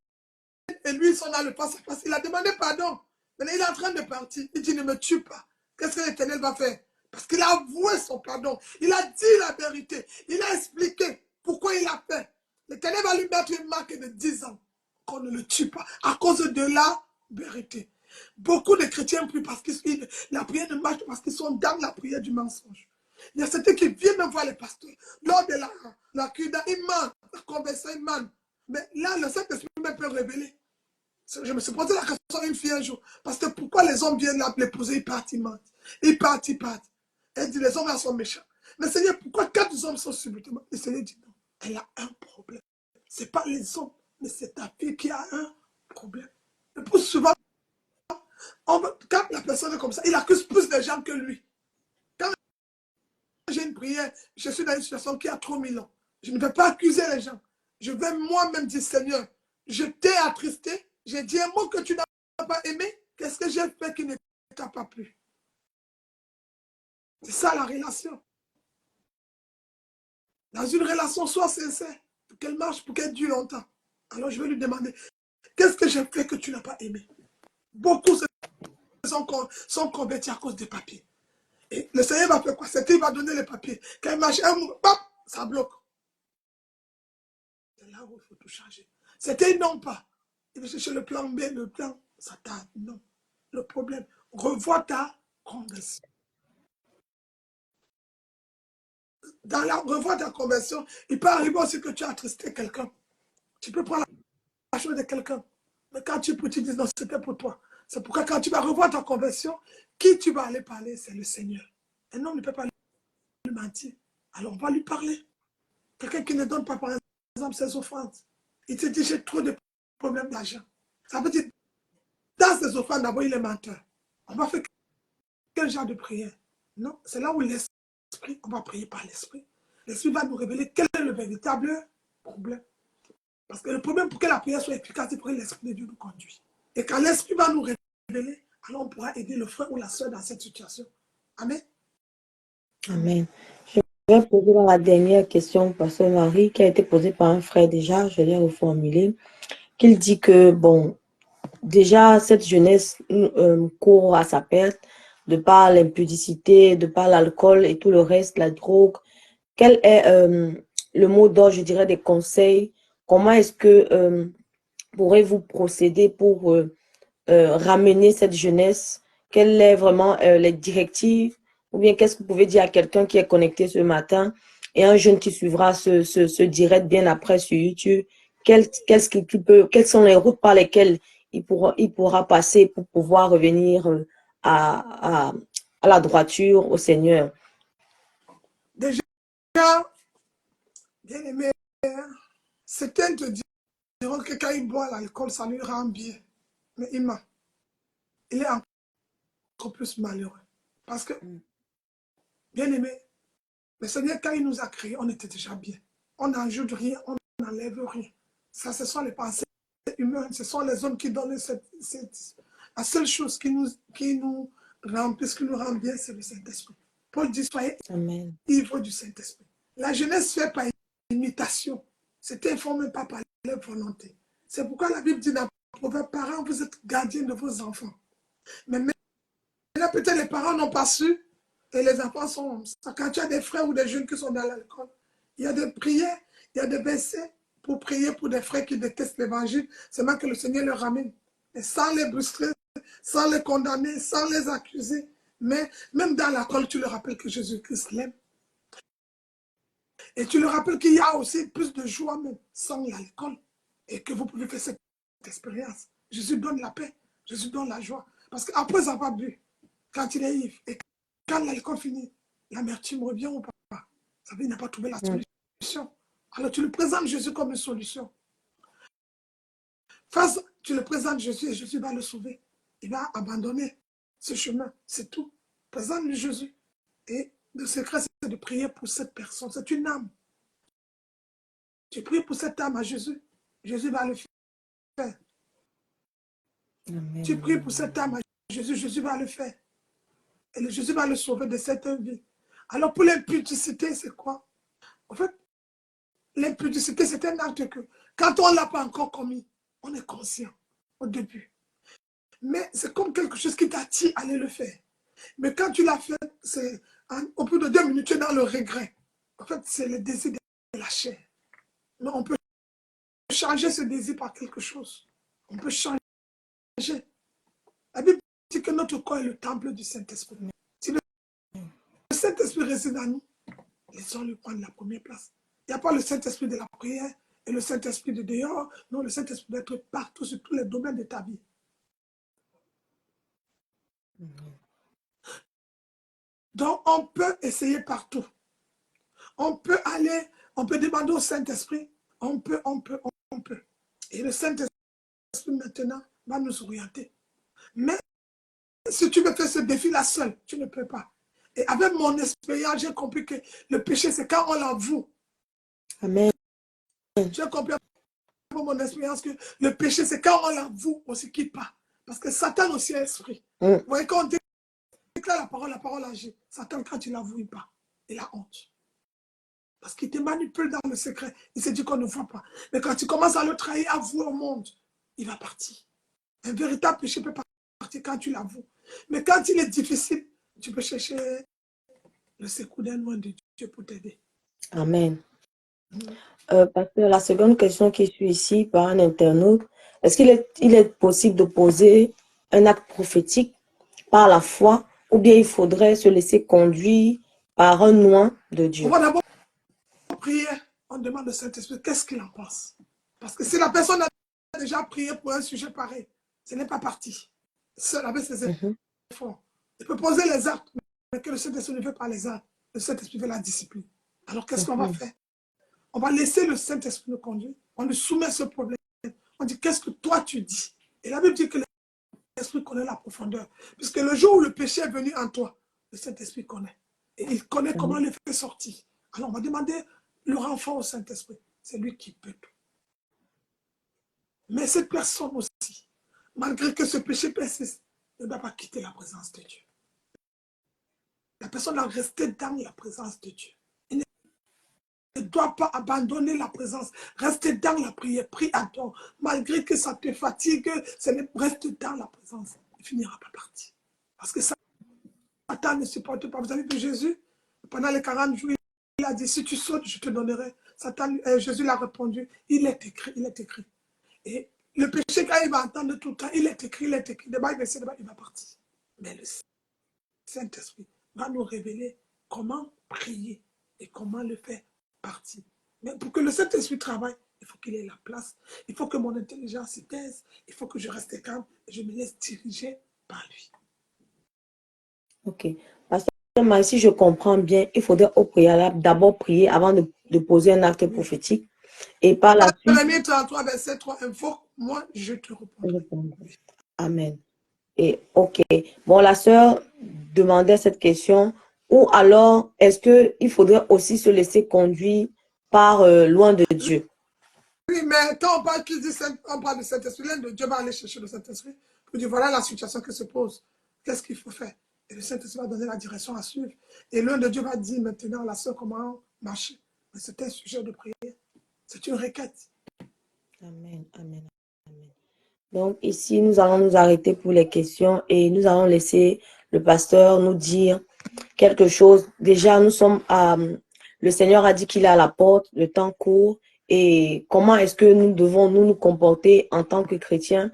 et lui sont dans le face-à-face, il a demandé pardon. Maintenant, il est en train de partir. Il dit, ne me tue pas. Qu'est-ce que l'Éternel va faire? Parce qu'il a avoué son pardon. Il a dit la vérité. Il a expliqué pourquoi il a fait. L'Éternel va lui mettre une marque de 10 ans qu'on ne le tue pas à cause de la vérité. Beaucoup de chrétiens prient parce que la prière ne marche pas parce qu'ils sont dans la prière du mensonge. Il y a certains qui viennent voir les pasteurs lors de la cuida, ils mentent, la conversation, ils mentent. Mais là, le Saint-Esprit peut révéler. Je me suis posé la question une fille un jour. Parce que pourquoi les hommes viennent l'épouser, ils partent, ils mentent. Ils partent, ils partent. Elle dit, les hommes là sont méchants. Mais Seigneur, pourquoi 4 hommes sont subitement? Le Seigneur dit non. Elle a un problème. Ce n'est pas les hommes, mais c'est ta fille qui a un problème. Le plus souvent, quand la personne est comme ça, il accuse plus de gens que lui. Quand j'ai une prière, je suis dans une situation qui a trop 1000 ans. Je ne vais pas accuser les gens. Je vais moi-même dire, Seigneur, je t'ai attristé, j'ai dit un mot que tu n'as pas aimé, qu'est-ce que j'ai fait qui ne t'a pas plu? C'est ça la relation. Dans une relation, sois sincère, pour qu'elle marche, pour qu'elle dure longtemps. Alors je vais lui demander, qu'est-ce que j'ai fait que tu n'as pas aimé? Beaucoup sont convertis à cause des papiers. Et le Seigneur va faire quoi? C'est qu'il va donner les papiers. Quand il marche un mot, ça bloque. C'est là où il faut tout changer. C'était non pas. Il va chercher le plan B, le plan, ça tarde. Non. Le problème, revois ta conversion. Revois ta conversion, il peut arriver aussi que tu as attristé quelqu'un. Tu peux prendre la chose de quelqu'un. Mais quand tu dis non, c'était pour toi. C'est pourquoi quand tu vas revoir ta conversion, qui tu vas aller parler, c'est le Seigneur. Un homme ne peut pas lui mentir. Alors on va lui parler. Quelqu'un qui ne donne pas, par exemple, ses offrandes. Il te dit, j'ai trop de problèmes d'argent. Ça veut dire, dans ses offrandes, d'abord, il est menteur. On va faire quel genre de prière? Non, c'est là où l'esprit, on va prier par l'esprit. L'esprit va nous révéler quel est le véritable problème. Parce que le problème pour que la prière soit efficace, c'est pour que l'esprit de Dieu nous conduise. Et quand l'esprit va nous révéler, alors on pourra aider le frère ou la soeur dans cette situation. Amen. Amen. Je vais poser la dernière question, Pasteur Marie, qui a été posée par un frère déjà, je l'ai reformulée, qu'il dit que, bon, déjà, cette jeunesse court à sa perte de par l'impudicité, de par l'alcool et tout le reste, la drogue. Quel est le mot d'ordre, je dirais, des conseils? Comment est-ce que pourrez-vous procéder pour ramener cette jeunesse? Quelles sont vraiment les directives? Ou bien qu'est-ce que vous pouvez dire à quelqu'un qui est connecté ce matin et un jeune qui suivra ce direct bien après sur YouTube? Quelles sont les routes par lesquelles il pourra passer pour pouvoir revenir à la droiture, au Seigneur? Déjà, bien aimé, certains te diront que quand il boit l'alcool, ça lui rend bien. Mais il ment. Il est encore plus malheureux. Parce que, bien aimé, le Seigneur, quand il nous a créés, on était déjà bien. On n'ajoute rien, on n'enlève rien. Ça, ce sont les pensées humaines, ce sont les hommes qui donnent la seule chose qui nous remplisse, qui nous rend bien, c'est le Saint-Esprit. Paul dit, soyez ivres du Saint-Esprit. La jeunesse fait par imitation. C'est informé pas par leur volonté. C'est pourquoi la Bible dit dans le proverbe, parents, vous êtes gardiens de vos enfants. Mais maintenant, peut-être les parents n'ont pas su et les enfants sont... Quand tu as des frères ou des jeunes qui sont dans l'alcool, il y a des prières, il y a des versets pour prier pour des frères qui détestent l'évangile. C'est même que le Seigneur les ramène. Et sans les brusquer, sans les condamner, sans les accuser. Mais même dans l'alcool, tu leur rappelles que Jésus-Christ l'aime. Et tu leur rappelles qu'il y a aussi plus de joie même sans l'alcool. Et que vous pouvez faire cette expérience. Jésus donne la paix. Jésus donne la joie. Parce qu'après avoir bu, quand il est ivre, et quand l'alcool finit, l'amertume revient ou pas? Ça veut dire qu'il n'a pas trouvé la solution. Alors tu lui présentes Jésus comme une solution. Face, tu le présentes Jésus et Jésus va le sauver. Il va abandonner ce chemin. C'est tout. Présente-lui Jésus. Et le secret, c'est de prier pour cette personne. C'est une âme. Tu pries pour cette âme à Jésus, Jésus va le faire. Amen. Tu pries pour cette âme à Jésus, Jésus va le faire. Et Jésus va le sauver de cette vie. Alors pour l'impudicité, c'est quoi? En fait, l'impudicité, c'est un acte que, quand on ne l'a pas encore commis, on est conscient au début. Mais c'est comme quelque chose qui t'attire à aller le faire. Mais quand tu l'as fait, au bout de 2 minutes, tu es dans le regret. En fait, c'est le désir de la chair. Mais on peut changer ce désir par quelque chose. On peut changer. La Bible dit que notre corps est le temple du Saint-Esprit. Si le Saint-Esprit réside en nous, les hommes lui prennent la première place. Il n'y a pas le Saint-Esprit de la prière et le Saint-Esprit de dehors. Non, le Saint-Esprit doit être partout sur tous les domaines de ta vie. Donc, on peut essayer partout. On peut aller, on peut demander au Saint-Esprit. On peut. Et le Saint-Esprit, maintenant, va nous orienter. Mais si tu veux faire ce défi-là seul, tu ne peux pas. Et avec mon expérience, j'ai compris que le péché, c'est quand on l'avoue. Amen. J'ai compris avec mon expérience que le péché, c'est quand on l'avoue, on ne se quitte pas. Parce que Satan aussi est esprit. Vous voyez, quand on déclare la parole agit. Satan, quand tu ne l'avoues pas, il a honte. Parce qu'il te manipule dans le secret. Il se dit qu'on ne voit pas. Mais quand tu commences à le trahir, avouer au monde, il va partir. Un véritable péché peut partir quand tu l'avoues. Mais quand il est difficile, tu peux chercher le secours d'un loin de Dieu pour t'aider. Amen. Pasteur, la seconde question qui suit ici par un internaute, est-ce qu'il est possible de poser un acte prophétique par la foi ou bien il faudrait se laisser conduire par un loin de Dieu? On va d'abord prier, on demande au Saint-Esprit qu'est-ce qu'il en pense. Parce que si la personne a déjà prié pour un sujet pareil, ce n'est pas parti. Seul avec ses efforts. Il peut poser les actes, mais que le Saint-Esprit ne fait pas les actes. Le Saint-Esprit fait la discipline. Alors qu'est-ce qu'on va faire? On va laisser le Saint-Esprit nous conduire. On lui soumet ce problème. On dit qu'est-ce que toi tu dis? Et la Bible dit que l'Esprit connaît la profondeur. Puisque le jour où le péché est venu en toi, le Saint-Esprit connaît. Et il connaît comment le faire sortir. Alors on va demander le renfort au Saint-Esprit. C'est lui qui peut tout. Mais cette personne aussi, malgré que ce péché persiste, ne doit pas quitter la présence de Dieu. La personne doit rester dans la présence de Dieu. Il ne doit pas abandonner la présence. Rester dans la prière. Prie à toi. Malgré que ça te fatigue, reste dans la présence. Il ne finira pas partir. Parce que Satan ne supporte pas. Vous avez vu Jésus, pendant les 40 jours, il a dit, si tu sautes, je te donnerai. Jésus l'a répondu, il est écrit, il est écrit. Et le péché, quand il va entendre tout le temps, il est écrit, il est écrit. Débat, il va partir. Mais le Saint-Esprit va nous révéler comment prier et comment le faire partir. Mais pour que le Saint-Esprit travaille, il faut qu'il ait la place. Il faut que mon intelligence se taise. Il faut que je reste calme et je me laisse diriger par lui. Ok. Parce que si je comprends bien, il faudrait au préalable d'abord prier avant de poser un acte prophétique. Et par la suite... Jérémie 33, verset 3, invoque, moi je te répondrai. Amen. Et ok. Bon, la sœur demandait cette question. Ou alors, est-ce qu'il faudrait aussi se laisser conduire par loin de Dieu? Oui, mais quand on parle de Saint-Esprit, l'un de Dieu va aller chercher le Saint-Esprit pour dire voilà la situation qui se pose. Qu'est-ce qu'il faut faire? Et le Saint-Esprit va donner la direction à suivre. Et l'un de Dieu va dire maintenant à la sœur comment marcher. Mais c'est un sujet de prière. C'est une requête. Amen, amen, amen. Donc ici, nous allons nous arrêter pour les questions et nous allons laisser le pasteur nous dire quelque chose. Déjà, nous sommes le Seigneur a dit qu'il est à la porte, le temps court. Et comment est-ce que nous devons nous comporter en tant que chrétiens?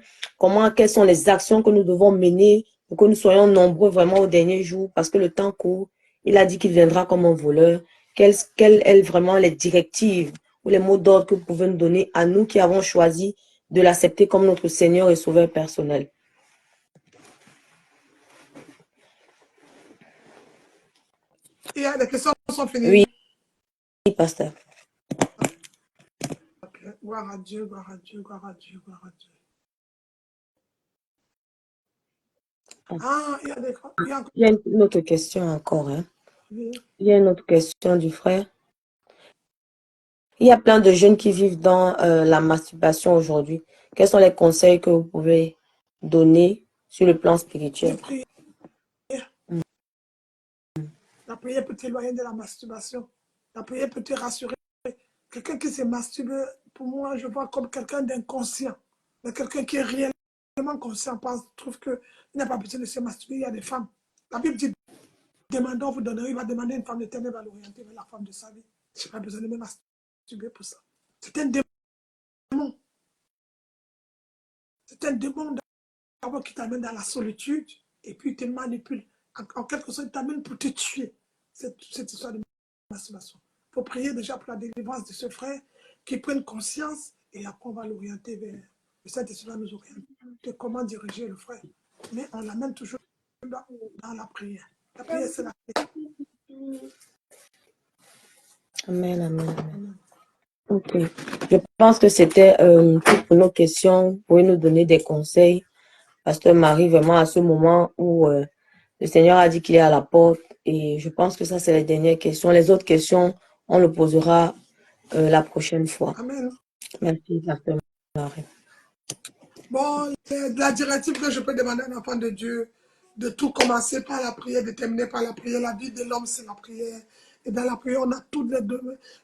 Quelles sont les actions que nous devons mener pour que nous soyons nombreux vraiment au dernier jour? Parce que le temps court, il a dit qu'il viendra comme un voleur. Quelles sont vraiment les directives ou les mots d'ordre que vous pouvez nous donner à nous qui avons choisi de l'accepter comme notre Seigneur et Sauveur personnel? Il y a des questions qui sont finies. Oui, pasteur. Okay. Gloire à Dieu, gloire à Dieu, gloire à Dieu, gloire à Dieu. Ah, il y a une autre question encore. Hein? Oui. Il y a une autre question du frère. il y a plein de jeunes qui vivent dans la masturbation aujourd'hui. Quels sont les conseils que vous pouvez donner sur le plan De spirituel? prière. La prière peut t'éloigner de la masturbation. La prière peut te rassurer. Quelqu'un qui se masturbe, pour moi, je vois comme quelqu'un d'inconscient. Mais quelqu'un qui est réellement conscient trouve qu'il n'a pas besoin de se masturber. Il y a des femmes. La Bible dit, demandons, vous donnerez. Il va demander à une femme d'éternel, va l'orienter vers la femme de sa vie. Je n'ai pas besoin de me masturber pour ça. C'est un démon. C'est un démon d'abord qui t'amène dans la solitude et puis il te manipule. En quelque sorte, il t'amène pour te tuer. Cette histoire de masturbation. Il faut prier déjà pour la délivrance de ce frère qui prenne conscience et après on va l'orienter vers le Saint-Esprit va nous orienter comment diriger le frère. Mais on l'amène toujours dans la prière. La prière, c'est la prière. Amen, amen, amen. Ok. Je pense que c'était tout pour nos questions. Vous pouvez nous donner des conseils. Pasteur Marie, vraiment à ce moment où le Seigneur a dit qu'il est à la porte. Et je pense que ça, c'est les dernières questions. Les autres questions, on le posera la prochaine fois. Amen. Merci, Pasteur Marie. Bon, la directive que je peux demander à un enfant de Dieu, de tout commencer par la prière, de terminer par la prière. La vie de l'homme, c'est la prière. Et dans la prière, on a toutes les deux.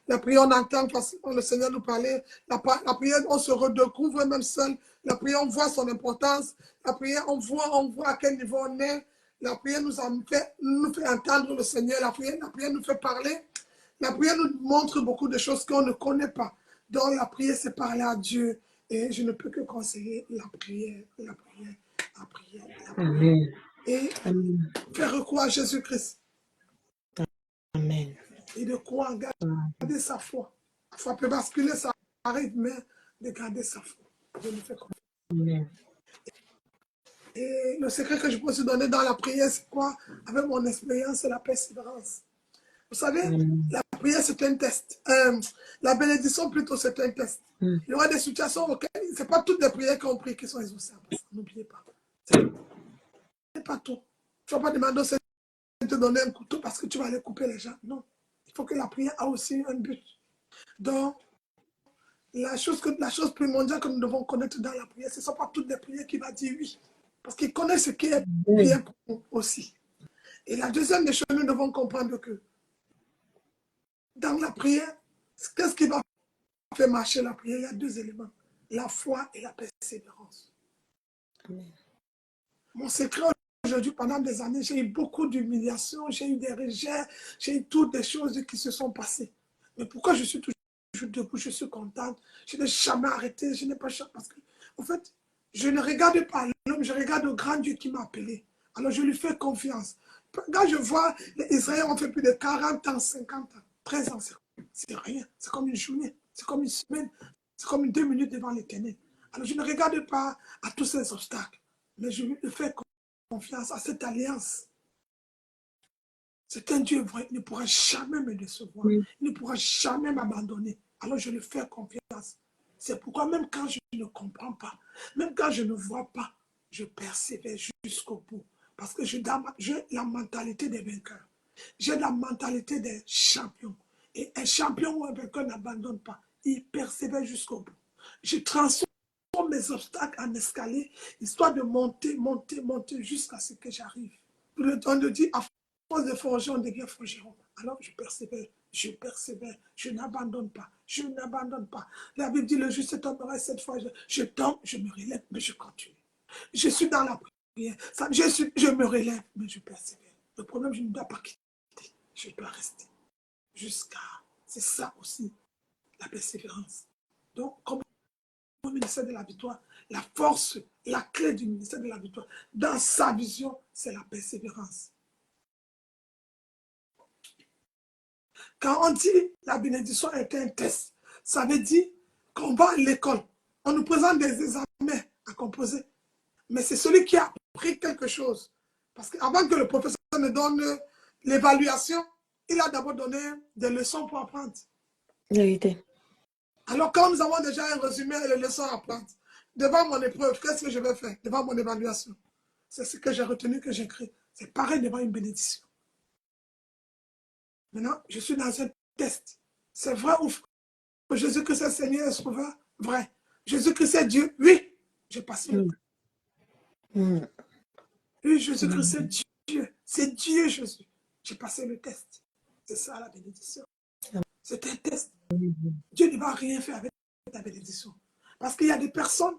La prière, on entend quand le Seigneur nous parlait. La prière, on se redécouvre même seul. La prière, on voit son importance. La prière, on voit à quel niveau on est. La prière nous fait entendre le Seigneur. La prière nous fait parler. La prière nous montre beaucoup de choses qu'on ne connaît pas. Donc la prière, c'est parler à Dieu. Et je ne peux que conseiller la prière, la prière, la prière, la prière. Amen. Et Amen. faire recours à Jésus-Christ. Amen. Et de croire, garder sa foi. La foi peut basculer, ça arrive, mais de garder sa foi. Je lui fais confiance. Amen. Et le secret que je peux se donner dans la prière, c'est quoi? Avec mon expérience, c'est la persévérance. Vous savez, Amen. la prière, c'est un test. La bénédiction, plutôt, c'est un test. Mm. Il y aura des situations auxquelles, ce n'est pas toutes les prières qu'on prie qui sont exaucées. N'oubliez pas. Ce n'est pas tout. Tu ne vas pas demander au Seigneur de te donner un couteau parce que tu vas aller couper les gens. Non. Il faut que la prière ait aussi un but. Donc, la chose primordiale que nous devons connaître dans la prière, ce ne sont pas toutes les prières qui vont dire oui. Parce qu'il connaît ce qui est bien pour nous aussi. Et la deuxième des choses, nous devons comprendre que dans la prière, qu'est-ce qui va faire marcher la prière? Il y a deux éléments. La foi et la persévérance. Amen. Mon secret aujourd'hui, pendant des années, j'ai eu beaucoup d'humiliations, j'ai eu des rejets, j'ai eu toutes des choses qui se sont passées. Mais pourquoi je suis toujours debout, je suis contente, je n'ai jamais arrêté, je n'ai pas changé. Parce que, en fait, je ne regarde pas l'homme, je regarde le grand Dieu qui m'a appelé. Alors je lui fais confiance. Quand je vois les Israéliens ont fait plus de 40 ans, 50 ans, 13 ans, c'est rien. C'est comme une journée, c'est comme une semaine, c'est comme 2 minutes devant l'éternel. Alors je ne regarde pas à tous ces obstacles, mais je lui fais confiance à cette alliance. C'est un Dieu vrai, il ne pourra jamais me décevoir, Mm. il ne pourra jamais m'abandonner. Alors je lui fais confiance. C'est pourquoi même quand je ne comprends pas, même quand je ne vois pas, je persévère jusqu'au bout. Parce que j'ai la mentalité des vainqueurs. J'ai la mentalité des champions. Et un champion ou un vainqueur n'abandonne pas. Il persévère jusqu'au bout. Je transforme mes obstacles en escalier, histoire de monter, monter, monter jusqu'à ce que j'arrive. Le temps de dire, à force de forger, on devient forgeron. Alors je persévère, je n'abandonne pas, je n'abandonne pas. La Bible dit, le juste tombera cette fois, je tombe, je me relève, mais je continue. Je suis dans la prière, je me relève, mais je persévère. Le problème, je ne dois pas quitter, je dois rester jusqu'à... C'est ça aussi, la persévérance. Donc, comme au ministère de la victoire, la force, la clé du ministère de la victoire, dans sa vision, c'est la persévérance. Quand on dit la bénédiction est un test, ça veut dire qu'on va à l'école, on nous présente des examens à composer, mais c'est celui qui a appris quelque chose. Parce qu'avant que le professeur ne donne l'évaluation, il a d'abord donné des leçons pour apprendre. Vérité. Alors quand nous avons déjà un résumé et les leçons à apprendre, devant mon épreuve, qu'est-ce que je vais faire? Devant mon évaluation. C'est ce que j'ai retenu, que j'écris. C'est pareil devant une bénédiction. Maintenant, je suis dans un test. C'est vrai ou faux? Jésus-Christ est Seigneur et Sauveur, vrai. Jésus-Christ est Dieu, oui. J'ai passé le test. Oui, Jésus-Christ est Dieu. C'est Dieu, Jésus. J'ai passé le test. C'est ça la bénédiction. C'est un test. Dieu ne va rien faire avec ta bénédiction. Parce qu'il y a des personnes,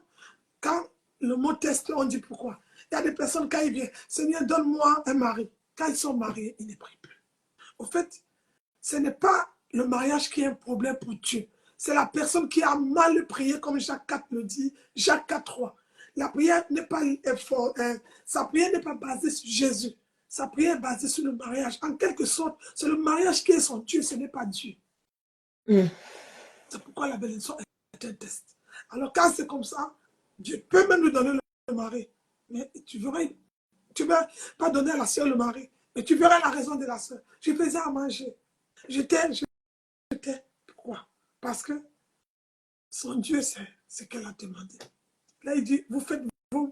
quand le mot test, on dit pourquoi. Il y a des personnes, quand ils viennent, Seigneur, donne-moi un mari. Quand ils sont mariés, ils ne prient plus. Au fait, ce n'est pas le mariage qui est un problème pour Dieu. C'est la personne qui a mal prié, comme Jacques 4 le dit, Jacques 4, 3. La prière n'est pas sa prière n'est pas basée sur Jésus. Sa prière est basée sur le mariage. En quelque sorte, c'est le mariage qui est son Dieu, ce n'est pas Dieu. C'est pourquoi la bénédiction est un test. Alors quand c'est comme ça, Dieu peut même nous donner le mari. Mais tu ne vas pas donner à la soeur le mari. Mais tu verras la raison de la soeur. Je faisais à manger. J'étais. Pourquoi? Parce que son Dieu, c'est ce qu'elle a demandé. Là, il dit, vous faites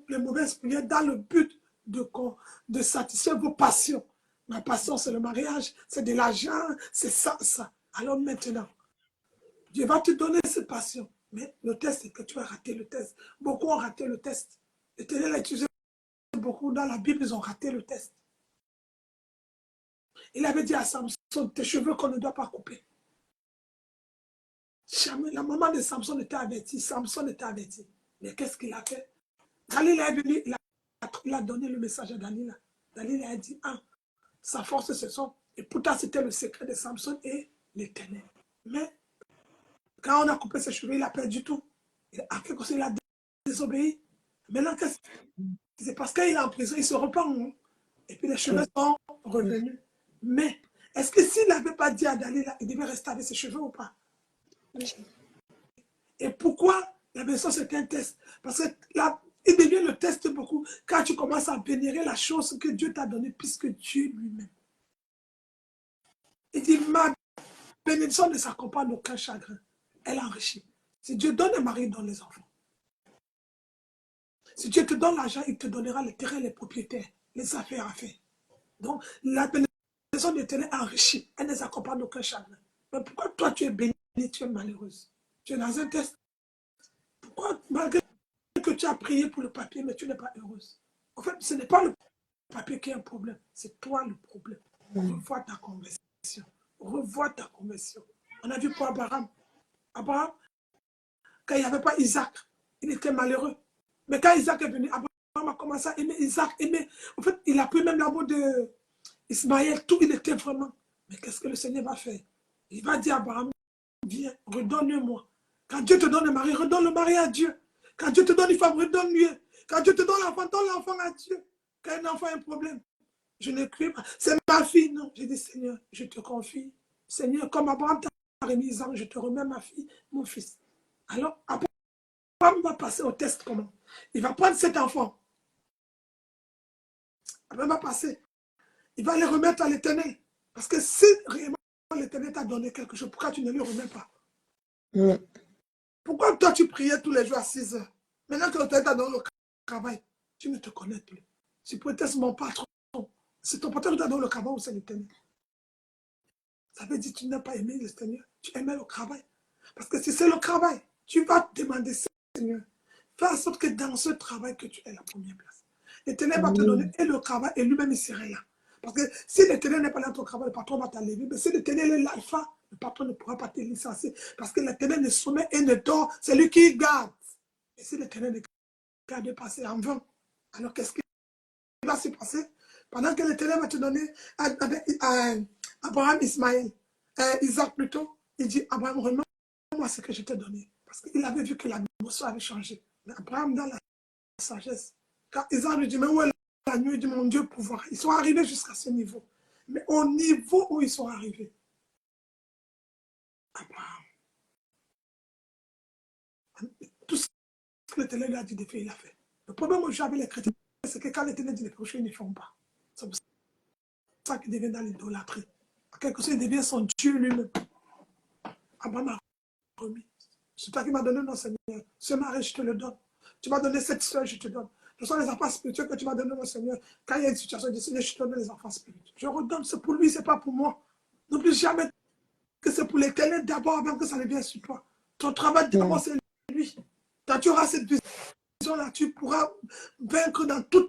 les mauvaises prières dans le but de satisfaire vos passions. Ma passion, c'est le mariage, c'est de l'argent, c'est ça, ça. Alors maintenant, Dieu va te donner cette passion. Mais le test, c'est que tu vas rater le test. Beaucoup ont raté le test. L'Éternel a utilisé beaucoup dans la Bible, ils ont raté le test. Il avait dit à Samson, tes cheveux qu'on ne doit pas couper. Jamais. La maman de Samson était avertie. Samson était averti. Mais qu'est-ce qu'il a fait? Dalila est venu, il a donné le message à Dalila. Dalila a dit, ah, sa force c'est son. Et pourtant, c'était le secret de Samson et l'Éternel. Mais quand on a coupé ses cheveux, il a perdu tout. Il a désobéi. Maintenant, qu'est-ce que c'est? Parce qu'il est en prison, il se repent. Et puis les cheveux sont revenus. Mais est-ce que s'il n'avait pas dit à Dalila, il devait rester avec ses cheveux ou pas? Et pourquoi la maison c'est un test? Parce que là, il devient le test beaucoup quand tu commences à vénérer la chose que Dieu t'a donnée, puisque Dieu lui-même. Il dit, ma bénédiction ne s'accompagne d'aucun chagrin. Elle enrichit. Si Dieu donne un mari, il donne les enfants. Si Dieu te donne l'argent, il te donnera les terrains, les propriétaires, les affaires à faire. Donc, la bénédiction de l'Éternel enrichit. Elle ne s'accompagne d'aucun chagrin. Mais pourquoi toi, tu es béni, tu es malheureuse? Tu es dans un test. Pourquoi, malgré que tu as prié pour le papier, mais tu n'es pas heureuse? En fait, ce n'est pas le papier qui est un problème, c'est toi le problème. Revois ta conversion. Revois ta conversion. On a vu pour Abraham. Abraham, quand il n'y avait pas Isaac, il était malheureux. Mais quand Isaac est venu, Abraham a commencé à aimer Isaac. En fait, il a pris même l'amour d'Ismaël, tout, il était vraiment. Mais qu'est-ce que le Seigneur va faire? Il va dire à Abraham, viens, redonne-moi. Quand Dieu te donne un mari, redonne le mari à Dieu. Quand Dieu te donne une femme, redonne-lui. Quand Dieu te donne l'enfant à Dieu. Quand un enfant a un problème, je ne crie pas. C'est ma fille, non. J'ai dit, Seigneur, je te confie. Seigneur, comme Abraham t'a remis Isaac, je te remets ma fille, mon fils. Alors, Abraham va passer au test comment? Il va prendre cet enfant. Abraham va passer. Il va les remettre à l'Éternel. Parce que si réellement l'Éternel t'a donné quelque chose, pourquoi tu ne lui remets pas? Pourquoi toi tu priais tous les jours à 6 heures? Maintenant que l'Éternel t'a donné le travail, tu ne te connais plus. Tu protestes mon patron. C'est ton patron qui t'a donné le travail ou c'est l'Éternel? Ça veut dire que tu n'as pas aimé le Seigneur. Tu aimais le travail. Parce que si c'est le travail, tu vas te demander, Seigneur, fais en sorte que dans ce travail, que tu aies la première place. L'Éternel va te donner et le travail et lui-même il serait là. Parce que si l'Éternel n'est pas là dans ton travail, le patron va t'enlever. Mais si l'Éternel est l'alpha, le patron ne pourra pas te licencier. Parce que l'Éternel ne sommet et ne dort, c'est lui qui garde. Et si l'Éternel ne garde pas, c'est en vain. Alors qu'est-ce qui va se passer? Pendant que l'Éternel va te donner Abraham, Isaac plutôt, il dit, Abraham, remets-moi ce que je t'ai donné. Parce qu'il avait vu que l'atmosphère avait changé. Mais Abraham, dans la sagesse, quand Isaac lui dit, mais où est la nuit? Il dit, mon Dieu, pouvoir. Ils sont arrivés jusqu'à ce niveau. Mais au niveau où ils sont arrivés, Abraham, tout ce que l'Éternel lui a dit de faire, il a fait. Le problème aujourd'hui avec les chrétiens, c'est que quand l'Éternel dit de faire, ils ne font pas. C'est pour ça qu'ils deviennent dans l'idolâtrie. En quelque sorte, il devient son Dieu lui-même. Abraham a remis. C'est toi qui m'as donné, non, Seigneur. Ce mari, je te le donne. Tu m'as donné cette soeur, je te donne. Ce sont les enfants spirituels que tu m'as donné, mon Seigneur. Quand il y a une situation, je dis, Seigneur, je te donne les enfants spirituels. Je redonne, c'est pour lui, ce n'est pas pour moi. N'oublie jamais que c'est pour l'Éternel d'abord avant que ça ne vienne sur toi. Ton travail d'abord, c'est lui. Quand tu auras cette vision-là, tu pourras vaincre dans tous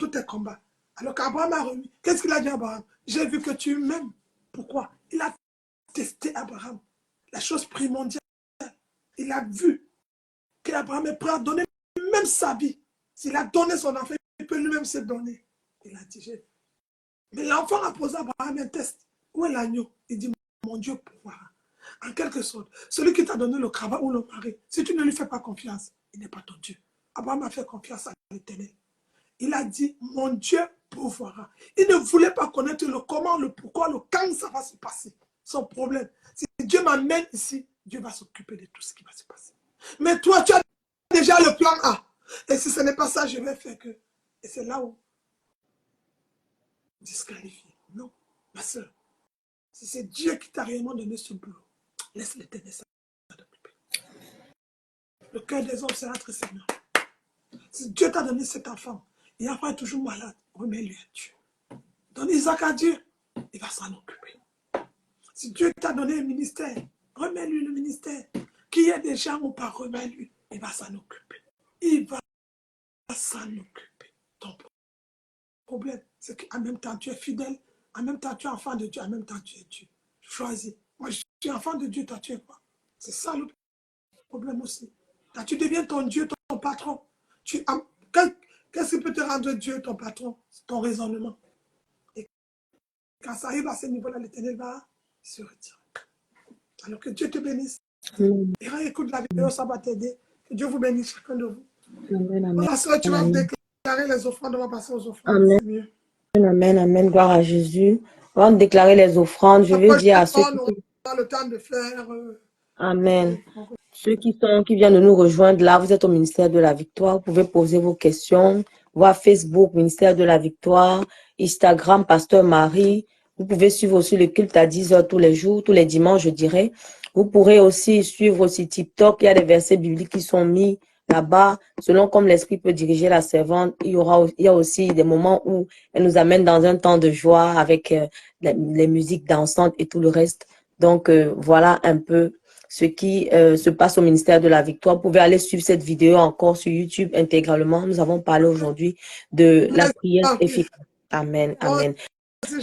tes combats. Alors qu'Abraham a remis. Qu'est-ce qu'il a dit à Abraham? J'ai vu que tu m'aimes. Pourquoi? Il a testé Abraham. La chose primordiale. Il a vu qu'Abraham est prêt à donner même sa vie. S'il a donné son enfant, il peut lui-même se donner. Il a dit, mais l'enfant a posé à Abraham un test. Où est l'agneau? Il dit, mon Dieu pourvoira. En quelque sorte, celui qui t'a donné le travail ou le mari, si tu ne lui fais pas confiance, il n'est pas ton Dieu. Abraham a fait confiance à l'Éternel. Il a dit, mon Dieu pourvoira. Il ne voulait pas connaître le comment, le pourquoi, le quand ça va se passer. Son problème, si Dieu m'amène ici, Dieu va s'occuper de tout ce qui va se passer. Mais toi, tu as déjà le plan A. Et si ce n'est pas ça, je vais faire que. Et c'est là où disqualifié. Non, ma soeur. Si c'est Dieu qui t'a réellement donné ce boulot, laisse l'Éternel s'occuper. Le cœur des hommes, c'est entre ses mains. Si Dieu t'a donné cet enfant, et l'enfant est toujours malade, remets-lui à Dieu. Donne Isaac à Dieu, il va s'en occuper. Si Dieu t'a donné un ministère, remets-lui le ministère. Qu'il y ait des gens ou pas, remets-lui, il va s'en occuper. Il va s'en occuper. Ton problème, c'est qu'en même temps, tu es fidèle, en même temps, tu es enfant de Dieu, en même temps, tu es Dieu. Choisis. Moi, je suis enfant de Dieu, toi, tu es quoi? C'est ça le problème aussi. Quand tu deviens ton Dieu, ton patron, qu'est-ce qui peut te rendre Dieu, ton patron? C'est ton raisonnement. Et quand ça arrive à ce niveau-là, l'Éternel va se retirer. Alors que Dieu te bénisse. Et écoute la vidéo, ça va t'aider. Que Dieu vous bénisse, chacun de vous. Voilà, soeur, tu vas déclarer les offrandes, on va passer aux offrandes. Amen. C'est mieux. Amen, amen, gloire à Jésus. Avant de déclarer les offrandes, je veux dire à ceux qui... On aura le temps de faire... Amen. Ceux qui viennent de nous rejoindre là, vous êtes au ministère de la Victoire, vous pouvez poser vos questions, voir Facebook, ministère de la Victoire, Instagram, Pasteur Marie. Vous pouvez suivre aussi le culte à 10h tous les jours, tous les dimanches, je dirais. Vous pourrez aussi suivre aussi TikTok, il y a des versets bibliques qui sont mis là-bas, selon comme l'Esprit peut diriger la servante. Il y a aussi des moments où elle nous amène dans un temps de joie avec les musiques dansantes et tout le reste. Donc, voilà un peu ce qui se passe au ministère de la Victoire. Vous pouvez aller suivre cette vidéo encore sur YouTube intégralement. Nous avons parlé aujourd'hui de la prière efficace. Amen, amen.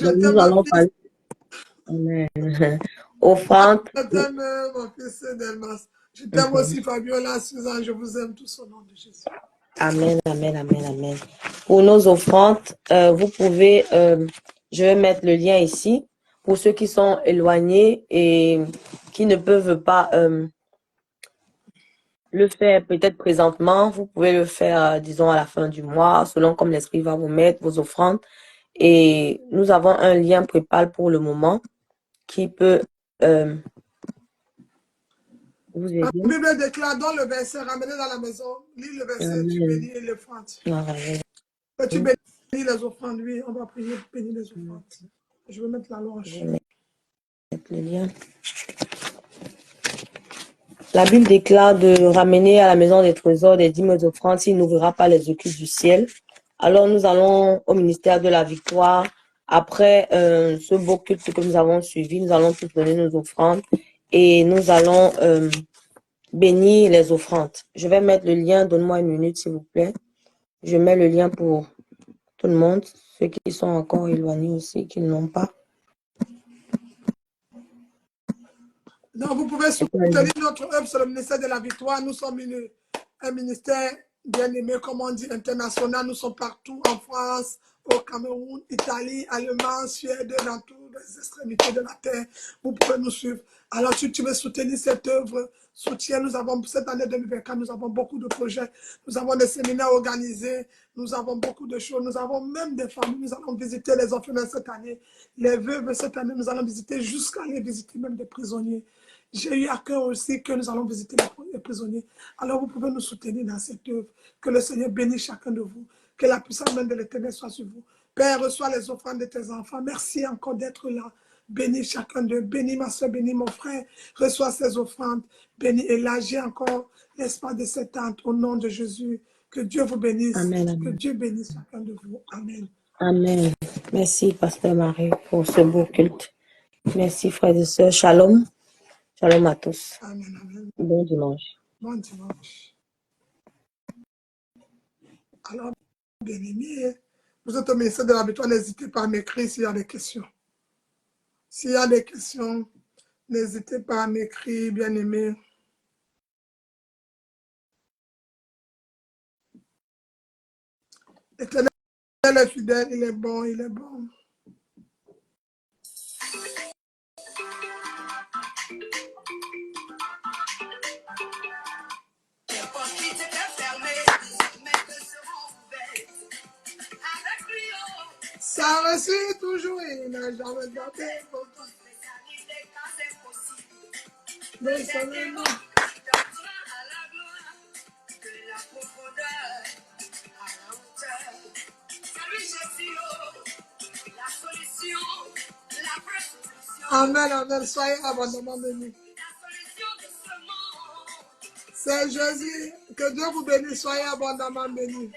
Donc, nous allons parler. Amen. Offrande. Je t'aime, mon fils Delmas. Je t'aime aussi, Fabiola, Suzanne. Je vous aime tous au nom de Jésus. Amen, amen, amen, amen. Pour nos offrandes, vous pouvez, je vais mettre le lien ici. Pour ceux qui sont éloignés et qui ne peuvent pas le faire peut-être présentement, vous pouvez le faire, disons, à la fin du mois, selon comme l'Esprit va vous mettre vos offrandes. Et nous avons un lien PayPal pour le moment qui peut vous aider. La Bible déclare dans le verset, ramenez dans la maison, lis le verset, tu bénis les offrandes. Tu bénis les offrandes, oui, on va prier pour bénir les offrandes. Je vais mettre la loi. Je vais mettre le lien. La Bible déclare de ramener à la maison des trésors des dîmes offrandes s'il n'ouvrira pas les occultes du ciel. Alors nous allons au ministère de la Victoire. Après ce beau culte que nous avons suivi, nous allons tous donner nos offrandes et nous allons bénir les offrandes. Je vais mettre le lien, donne-moi une minute s'il vous plaît. Je mets le lien pour tout le monde, ceux qui sont encore éloignés aussi, qui ne l'ont pas. Donc, vous pouvez soutenir notre œuvre sur le ministère de la Victoire. Nous sommes un ministère bien aimé, comme on dit, international. Nous sommes partout en France, au Cameroun, Italie, Allemagne, Suède, dans toutes les extrémités de la terre. Vous pouvez nous suivre. Alors, si tu veux soutenir cette œuvre, soutiens. Nous avons, cette année 2024, nous avons beaucoup de projets. Nous avons des séminaires organisés. Nous avons beaucoup de choses. Nous avons même des familles. Nous allons visiter les orphelins cette année. Les veuves cette année, nous allons visiter jusqu'à aller visiter même des prisonniers. J'ai eu à cœur aussi que nous allons visiter les prisonniers. Alors vous pouvez nous soutenir dans cette œuvre. Que le Seigneur bénisse chacun de vous. Que la puissance même de l'Éternel soit sur vous. Père, reçois les offrandes de tes enfants. Merci encore d'être là. Bénis chacun d'eux. Bénis ma soeur, bénis mon frère. Reçois ces offrandes. Bénis, élargis encore l'espace de cette tente au nom de Jésus. Que Dieu vous bénisse. Amen, amen. Que Dieu bénisse chacun de vous. Amen. Amen. Merci, Pasteur Marie, pour ce beau culte. Merci, frères et sœurs. Shalom. Shalom à tous. Amen, amen. Bon dimanche. Bon dimanche. Alors, bien-aimés, vous êtes au ministère de la Victoire, n'hésitez pas à m'écrire s'il y a des questions. S'il y a des questions, n'hésitez pas à m'écrire, bien-aimés. L'Éternel est fidèle, il est bon, il est bon. Ça reçut toujours, il n'a jamais gardé pourtant. Mais seulement. Amen, amen. Soyez abondamment bénis. C'est Jésus. Que Dieu vous bénisse. Soyez abondamment bénis.